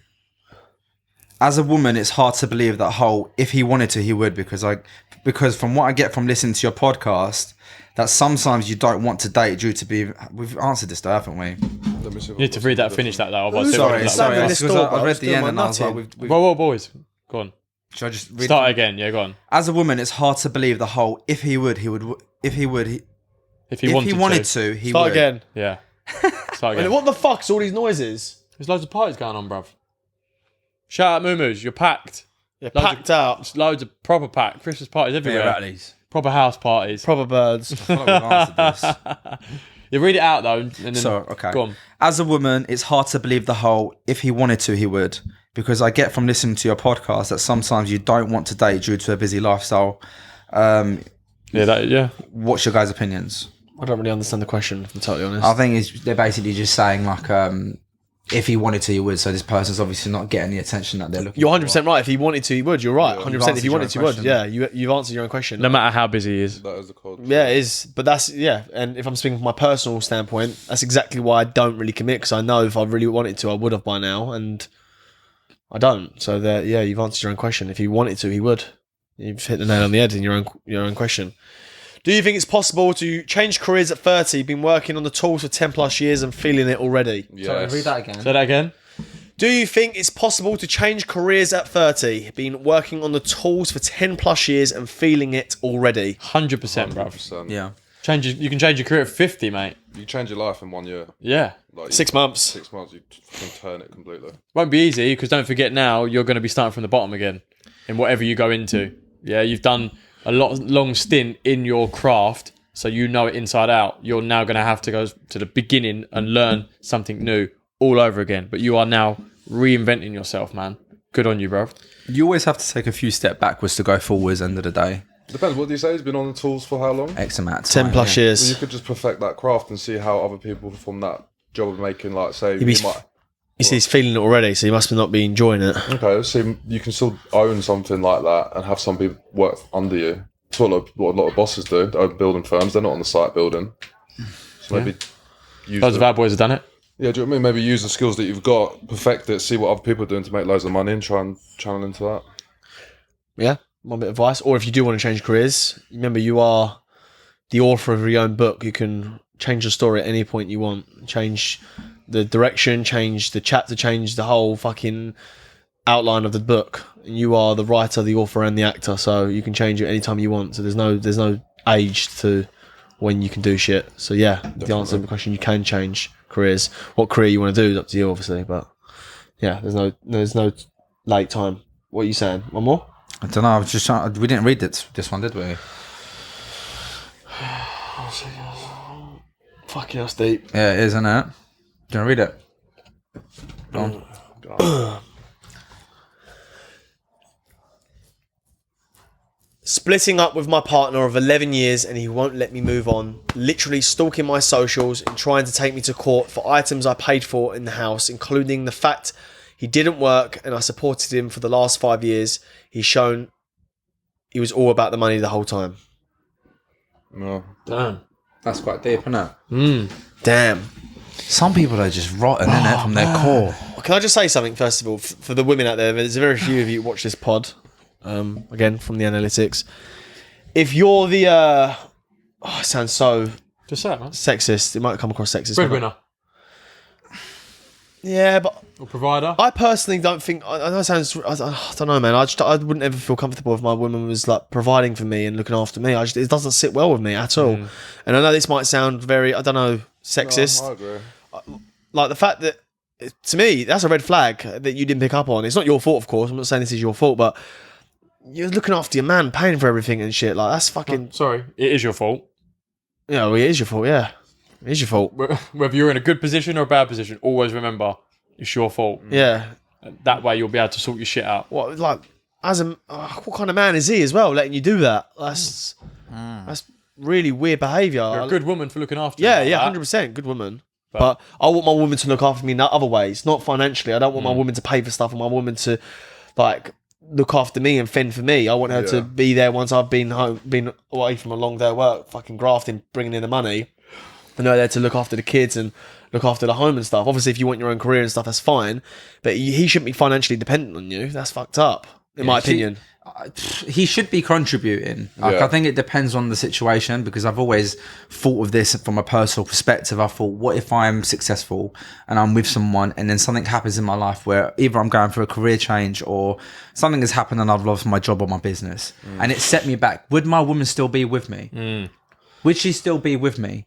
As a woman, it's hard to believe that whole, if he wanted to, he would, because from what I get from listening to your podcast, that sometimes you don't want to date due to be... We've answered this though, haven't we? Let me see You need to read that, finish that though. Otherwise Sorry, It's sorry. not Because really I store, read bro. the end Still and I was like... nutting. We've, boys. Go on. should I just read Start again. Yeah, go on. As a woman, it's hard to believe the whole, if he wanted to, he Start would. again. Yeah. Start again. What the fuck's all these noises? There's loads of parties going on, bruv. Shout out Moo-Moos. You're packed. Yeah, Loads packed out. There's loads of proper packed Christmas parties everywhere. Yeah, Ratleys. Proper house parties. Proper birds. I feel like we've answered this. You read it out though. And then, So, okay. Go on. As a woman, it's hard to believe the whole, if he wanted to, he would. Because I get from listening to your podcast that sometimes you don't want to date due to a busy lifestyle. Yeah. What's your guys' opinions? I don't really understand the question, if I'm totally honest. I think they're basically just saying like, if he wanted to, he would. So this person's obviously not getting the attention that they're looking You're for. 100% right. If he wanted to, he would. You're right. 100%. If he wanted to, he would. question. Yeah, you've answered your own question. No matter how busy he is. That is the code. Yeah, it is. But that's, yeah. And if I'm speaking from my personal standpoint, that's exactly why I don't really commit, because I know if I really wanted to, I would have by now. And I don't. So, yeah, you've answered your own question. If he wanted to, he would. You've hit the nail on the head in your own question. Do you think it's possible to change careers at 30, been working on the tools for 10 plus years and feeling it already? Yes. Sorry, read that again. Say that again. Do you think it's possible to change careers at 30, been working on the tools for 10 plus years and feeling it already? 100%, bruv. 100%. Yeah. You can change your career at 50, mate. You change your life in 1 year. Yeah. Like 6 months. 6 months, you can turn it completely. Won't be easy, because don't forget now, you're going to be starting from the bottom again in whatever you go into. Yeah, you've done a long stint in your craft, so you know it inside out. You're now going to have to go to the beginning and learn something new all over again. But you are now reinventing yourself, man. Good on you, bro. You always have to take a few steps backwards to go forwards, end of the day. Depends. What do you say? He's been on the tools for how long? X amount of 10 time, plus yeah. Well, years. you could just perfect that craft and see how other people perform that job of making, like, say, be- you might. You see, he's feeling it already, so he must not be enjoying it. Okay, so you can still own something like that and have some people work under you. That's what a lot of bosses do. They own building firms. They're not on the site building. So maybe use Loads of our boys have done it. Yeah, do you know what I mean? Maybe use the skills that you've got, perfect it, see what other people are doing to make loads of money, and try and channel into that. Yeah, one bit of advice. Or if you do want to change careers, remember you are the author of your own book. You can change the story at any point you want. Change the direction, change the chapter, change the whole fucking outline of the book. And you are the writer, the author, and the actor, so you can change it anytime you want. So there's no age to when you can do shit. So yeah, the answer to the question, you can change careers. What career you want to do is up to you, obviously. But yeah, there's no late time. What are you saying? One more? I don't know. I was just trying, we didn't read this one, did we? Fucking that's deep. Yeah, it is, isn't it? Do you want to read it? Go on. Splitting up with my partner of 11 years and he won't let me move on. Literally stalking my socials and trying to take me to court for items I paid for in the house, including the fact he didn't work and I supported him for the last 5 years. He's shown he was all about the money the whole time. No. Damn. That's quite deep, isn't it? Damn. Some people are just rotten, innit, from their core. Can I just say something, first of all, for the women out there? There's very few of you who watch this pod. Again, from the analytics. If you're the... it sounds so Just say it, man. sexist. It might come across sexist. Breadwinner Yeah, but or provider. I personally don't think... I know it sounds... I don't know, man. I wouldn't ever feel comfortable if my woman was like providing for me and looking after me. It doesn't sit well with me at all. And I know this might sound very, I don't know, sexist. No, I agree. Like the fact that, to me, that's a red flag that you didn't pick up on. It's not your fault, of course. I'm not saying this is your fault, but you're looking after your man, paying for everything and shit. Like, that's fucking... Sorry, it is your fault. Yeah, well, it is your fault, yeah. It is your fault. Whether you're in a good position or a bad position, always remember it's your fault. Yeah. That way you'll be able to sort your shit out. What, like, what kind of man is he as well, letting you do that? That's really weird behaviour. You're a good woman for looking after you. Yeah, like yeah, that. 100%. Good woman. But I want my woman to look after me in other ways, not financially. I don't want my woman to pay for stuff and my woman to, like, look after me and fend for me. I want her to be there once I've been away from a long day of work, fucking grafting, bringing in the money. And they're there to look after the kids and look after the home and stuff. Obviously, if you want your own career and stuff, that's fine. But he shouldn't be financially dependent on you. That's fucked up, in my opinion. He should be contributing. Like, I think it depends on the situation, because I've always thought of this from a personal perspective. I thought, what if I'm successful and I'm with someone and then something happens in my life where either I'm going for a career change or something has happened and I've lost my job or my business and it set me back. Would my woman still be with me? Would she still be with me?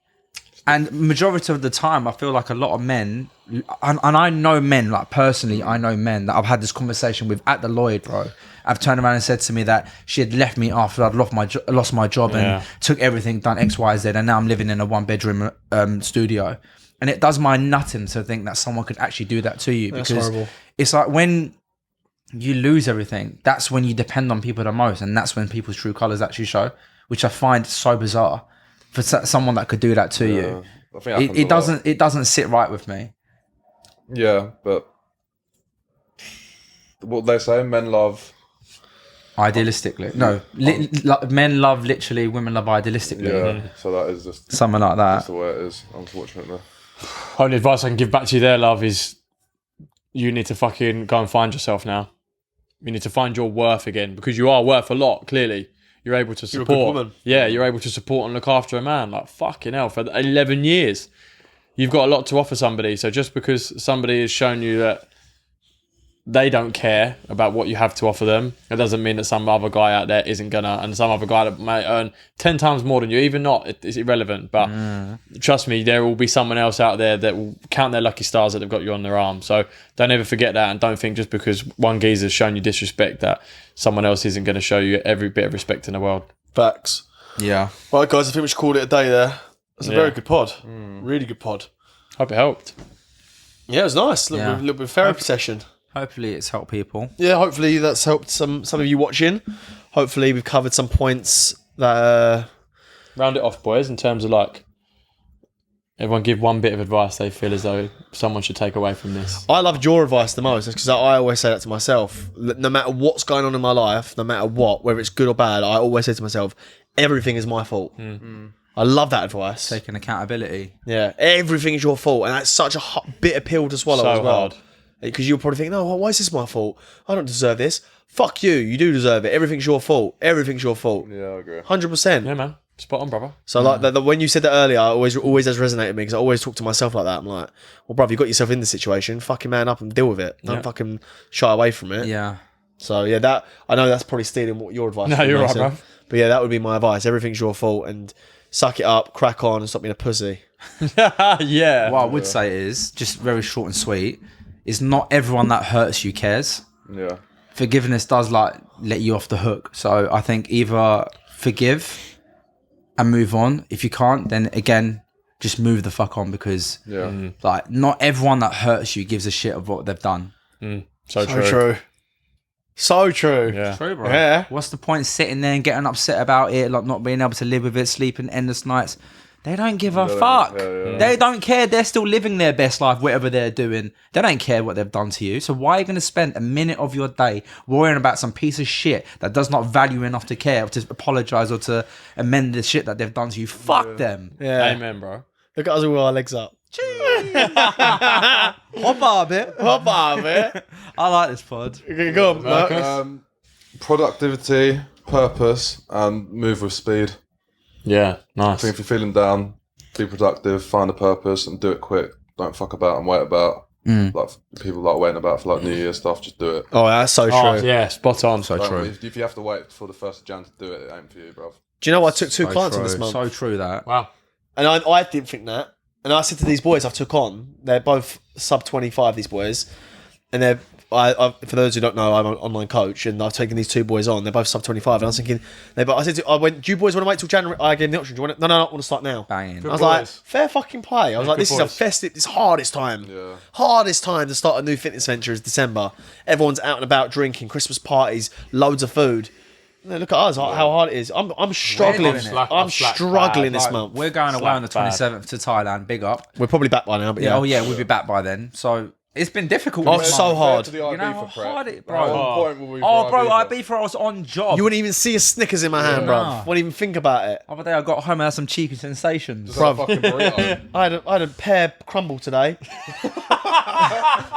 And majority of the time, I feel like a lot of men, and I know men, like personally, I know men that I've had this conversation with at the Lloyd, bro. I've turned around and said to me that she had left me after I'd lost my job and took everything, done X, Y, Z, and now I'm living in a 1-bedroom studio. And it does my nothing to think that someone could actually do that to you. That's because horrible. It's like when you lose everything, that's when you depend on people the most, and that's when people's true colours actually show, which I find so bizarre for someone that could do that to you. I think It doesn't sit right with me. Yeah, but what they say, men love. Idealistically, no. Men love literally, women love idealistically. Yeah, so that is just Something like that. that's the way it is, unfortunately. Only advice I can give back to you there, love, is you need to fucking go and find yourself now. You need to find your worth again, because you are worth a lot, clearly. You're able to support. You're a good woman. Yeah, you're able to support and look after a man. Like, fucking hell, for 11 years. You've got a lot to offer somebody. So just because somebody has shown you that they don't care about what you have to offer them, it doesn't mean that some other guy out there isn't gonna, and some other guy that may earn 10 times more than you, even not, it's irrelevant. But trust me, there will be someone else out there that will count their lucky stars that they've got you on their arm. So don't ever forget that, and don't think just because one geezer's shown you disrespect that someone else isn't going to show you every bit of respect in the world. Facts. Yeah. Right, guys, I think we should call it a day there. It's a very good pod. Really good pod. Hope it helped. Yeah, it was nice. Yeah. Little bit of therapy session. Hopefully it's helped people. Yeah, hopefully that's helped some of you watching. hopefully we've covered some points that. Round it off, boys, in terms of like, everyone give one bit of advice they feel as though someone should take away from this. I loved your advice the most because I always say that to myself. No matter what's going on in my life, no matter what, whether it's good or bad, I always say to myself, everything is my fault. I love that advice. Taking accountability. Yeah, everything is your fault, and that's such a bitter pill to swallow So as well. hard. Because you'll probably think, no, why is this my fault? I don't deserve this. Fuck you. You do deserve it. Everything's your fault. Everything's your fault. Yeah, I agree. 100%. Yeah, man. Spot on, brother. So like when you said that earlier, I always has resonated with me because I always talk to myself like that. I'm like, well, bruv, you got yourself in the situation. Fucking man up and deal with it. Don't fucking shy away from it. Yeah. So yeah, that I know that's probably stealing what your advice. No, is, you're right, Mason. bruv. But yeah, that would be my advice. Everything's your fault, and suck it up, crack on, and stop being a pussy. Yeah. What I would say is, just very short and sweet, is not everyone that hurts you cares. Yeah. Forgiveness does like let you off the hook. So I think either forgive and move on. If you can't, then again, just move the fuck on because like not everyone that hurts you gives a shit of what they've done. So true. So true. Yeah. True, bro. Yeah. What's the point sitting there and getting upset about it, like not being able to live with it, sleeping endless nights? They don't give a fuck. They don't care. They're still living their best life, whatever they're doing. They don't care what they've done to you. So why are you going to spend a minute of your day worrying about some piece of shit that does not value enough to care, or to apologise, or to amend the shit that they've done to you? Fuck them. Yeah. Amen, bro. Look at us all with our legs up. Hop on a bit. Hop on, man. I like this pod. Okay, go on, Marcus. Productivity, purpose, and move with speed. Yeah. I Nice. think if you're feeling down, be productive, find a purpose, and do it quick. Don't fuck about and wait about. Like people like waiting about for like New Year stuff. Just do it. Oh, that's so true. Oh, yeah. Spot on. So Don't- true. If you have to wait for the 1st of Jan to do it, it ain't for you, bruv. Do you know I took two So clients on true. this month? So true that. Wow. And I didn't think that. And I said to these boys I've took on, they're both sub 25, these boys. And they're, for those who don't know, I'm an online coach and I've taken these two boys on. They're both sub 25. And I was thinking, I went, do you boys want to wait till January? I gave them the option. Do you want to, no, I want to start now. Banging. I was like, boys. fair fucking play. I was like, good this is a boys. festive, it's hardest time. Yeah. Hardest time to start a new fitness venture is December. Everyone's out and about drinking, Christmas parties, loads of food. No, look at us, how hard it is. I'm struggling. doing it. I'm Slack struggling bad. this Like, month. we're going away on the Slack 27th to Thailand. Big up. We're probably back by now, but Yeah. yeah. Oh yeah, we'll be back by then. So it's been difficult. Oh, this so month. hard. To the You IB know for how prep. hard it, At bro. what point were we Oh, for bro, IB? IB for I was on job. You wouldn't even see a Snickers in my hand, Nah. bruv. Wouldn't even think about it. Other day I got home and had some cheeky sensations. Just like a fucking burrito. I had a pear crumble today.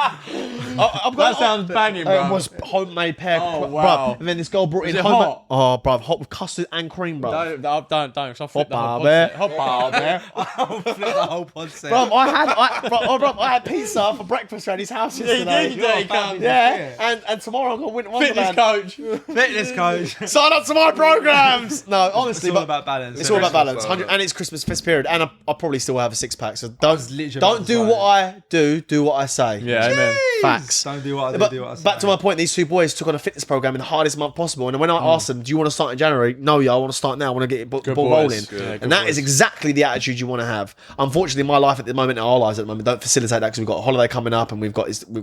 That sounds banging, It bro. was homemade pear, Oh, bruv. wow. And then this girl brought in it homemade. hot? Oh, bruv, hot with custard and cream, bruv. Don't. 'Cause I'll flip the whole Hoppa, bear. pod set. Hoppa, bear. I'll flip the whole pod set. Bruv, I had pizza for breakfast around his house yesterday. did, yeah, you can't- Yeah, and tomorrow I'm going to Winter Fitness Wonderland. coach. Fitness coach. Sign up to my programs. No, honestly, It's all but about balance. it's all about balance. Christmas, 100, and it's Christmas festive period, and I'll probably still have a six pack. So was literally about don't to do say. what I do. Do what I say. Yeah, amen. Facts. Don't do what I do. But do what I say. back to my point, these two boys took on a fitness program in the hardest month possible. And when I asked them, "Do you want to start in January?" No, yeah, I want to start now. I want to get the ball boys. rolling. Yeah, good And that is boys. exactly the attitude you want to have. Unfortunately, my life at the moment, our lives at the moment, don't facilitate that because we've got a holiday coming up and we've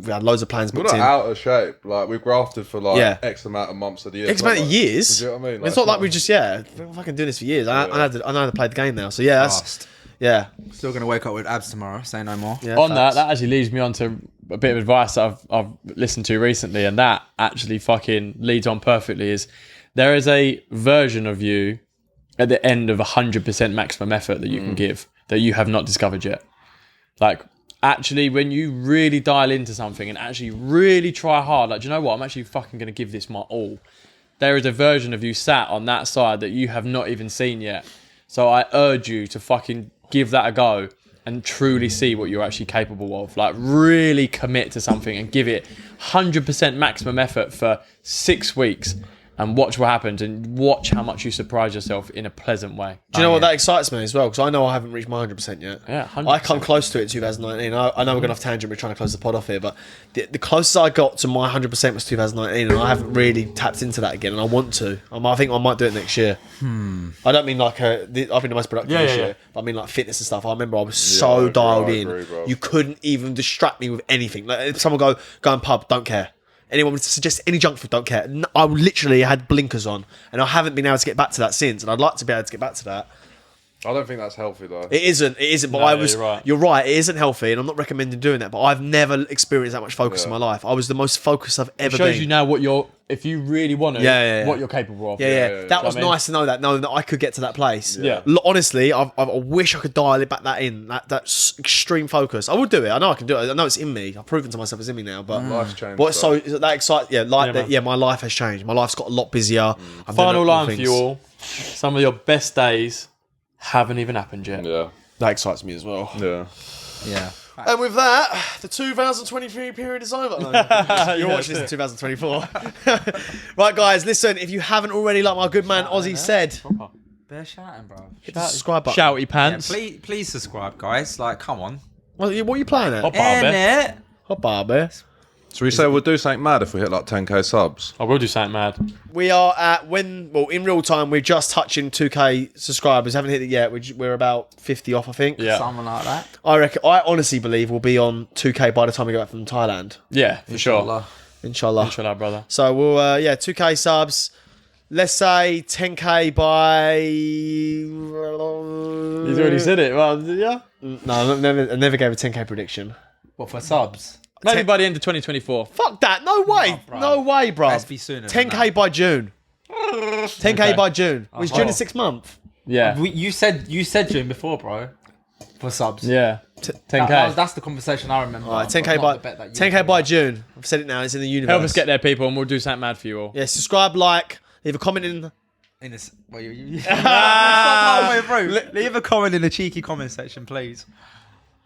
had loads of plans We're booked not in. out of shape. Like, we've grafted for like Yeah. X amount of months of the year. X amount of Like, years. Do you know what I mean? It's not like we just we're fucking doing this for years. I know how to play the game now. So yeah, that's Fast. yeah. Still gonna wake up with abs tomorrow. Say no more. Yeah, On facts. that actually leads me on to a bit of advice that I've listened to recently, and that actually fucking leads on perfectly. Is there is a version of you at the end of 100% maximum effort that you can give that you have not discovered yet. Like, actually, when you really dial into something and actually really try hard, like, do you know what? I'm actually fucking going to give this my all. There is a version of you sat on that side that you have not even seen yet. So I urge you to fucking give that a go and truly see what you're actually capable of. Like, really commit to something and give it 100% maximum effort for 6 weeks and watch what happens and watch how much you surprise yourself in a pleasant way. Do you know what that excites me as well? Because I know I haven't reached my 100% yet. Yeah, 100%. I come close to it in 2019. I know we're going off tangent. We're trying to close the pod off here, but the closest I got to my 100% was 2019, and I haven't really tapped into that again. And I want to. I think I might do it next year. I don't mean like I've been the most productive this year, but I mean like fitness and stuff. I remember I was so I dialed agree, in. bro. You couldn't even distract me with anything. Like if someone go and pub, don't care. anyone would suggest any junk food, don't care. I literally had blinkers on, and I haven't been able to get back to that since, and I'd like to be able to get back to that. I don't think that's healthy though. It isn't, but No, I was. you're right. It isn't healthy, and I'm not recommending doing that. But I've never experienced that much focus in my life. I was the most focused I've ever It shows been. you now if you really want to, what you're capable of. Yeah. That was I mean? nice to know knowing that I could get to that place. Yeah. Honestly, I wish I could dial it back that in. That extreme focus. I would do it. I know I can do it. I know it's in me. I've proven to myself it's in me now. But Life's changed. But so that excites. Yeah, like Yeah, that. Yeah, my life has changed. My life's got a lot busier. I'm doing Final more line for things. you all. Some of your best days haven't even happened yet. Yeah. That excites me as well. Yeah. Yeah. And with that, the 2023 period is over. No, you're watching this in 2024. Right, guys, listen. If you haven't already, like my good man Ozzy said, Bear shouting, bro. hit the subscribe button. Shouty Yeah, pants. please subscribe, guys. Like, come on. What are you playing at? Hop on, man. Innit? Hot Barber. Should we say we'll do something mad if we hit like 10k subs? I will do something mad. We are at in real time, we're just touching 2k subscribers. Haven't hit it yet. We're about 50 off, I think. Yeah. Something like that. I honestly believe we'll be on 2k by the time we go back from Thailand. Yeah, for sure. Inshallah. Inshallah. Inshallah, brother. So we'll 2k subs. Let's say 10k by. He's already said it. Well, yeah. No, I never gave a 10k prediction. What, for subs? Maybe by the end of 2024. Fuck that! No way! bro. No way, bro. Let's be sooner than 10k that. by June. 10k Okay. by June. Was June a 6 month? Yeah. You said June before, bro. For subs. Yeah. 10k. That's the conversation I remember. All right, but 10k not by the bet that you 10k were by talking June. I've said it now. It's in the universe. Help us get there, people, and we'll do something mad for you all. Yeah, subscribe, like, leave a comment in. about. In this, well, you Stop halfway through. Leave a comment in the cheeky comment section, please.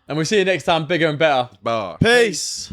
And we'll see you next time, bigger and better. Bye. Peace.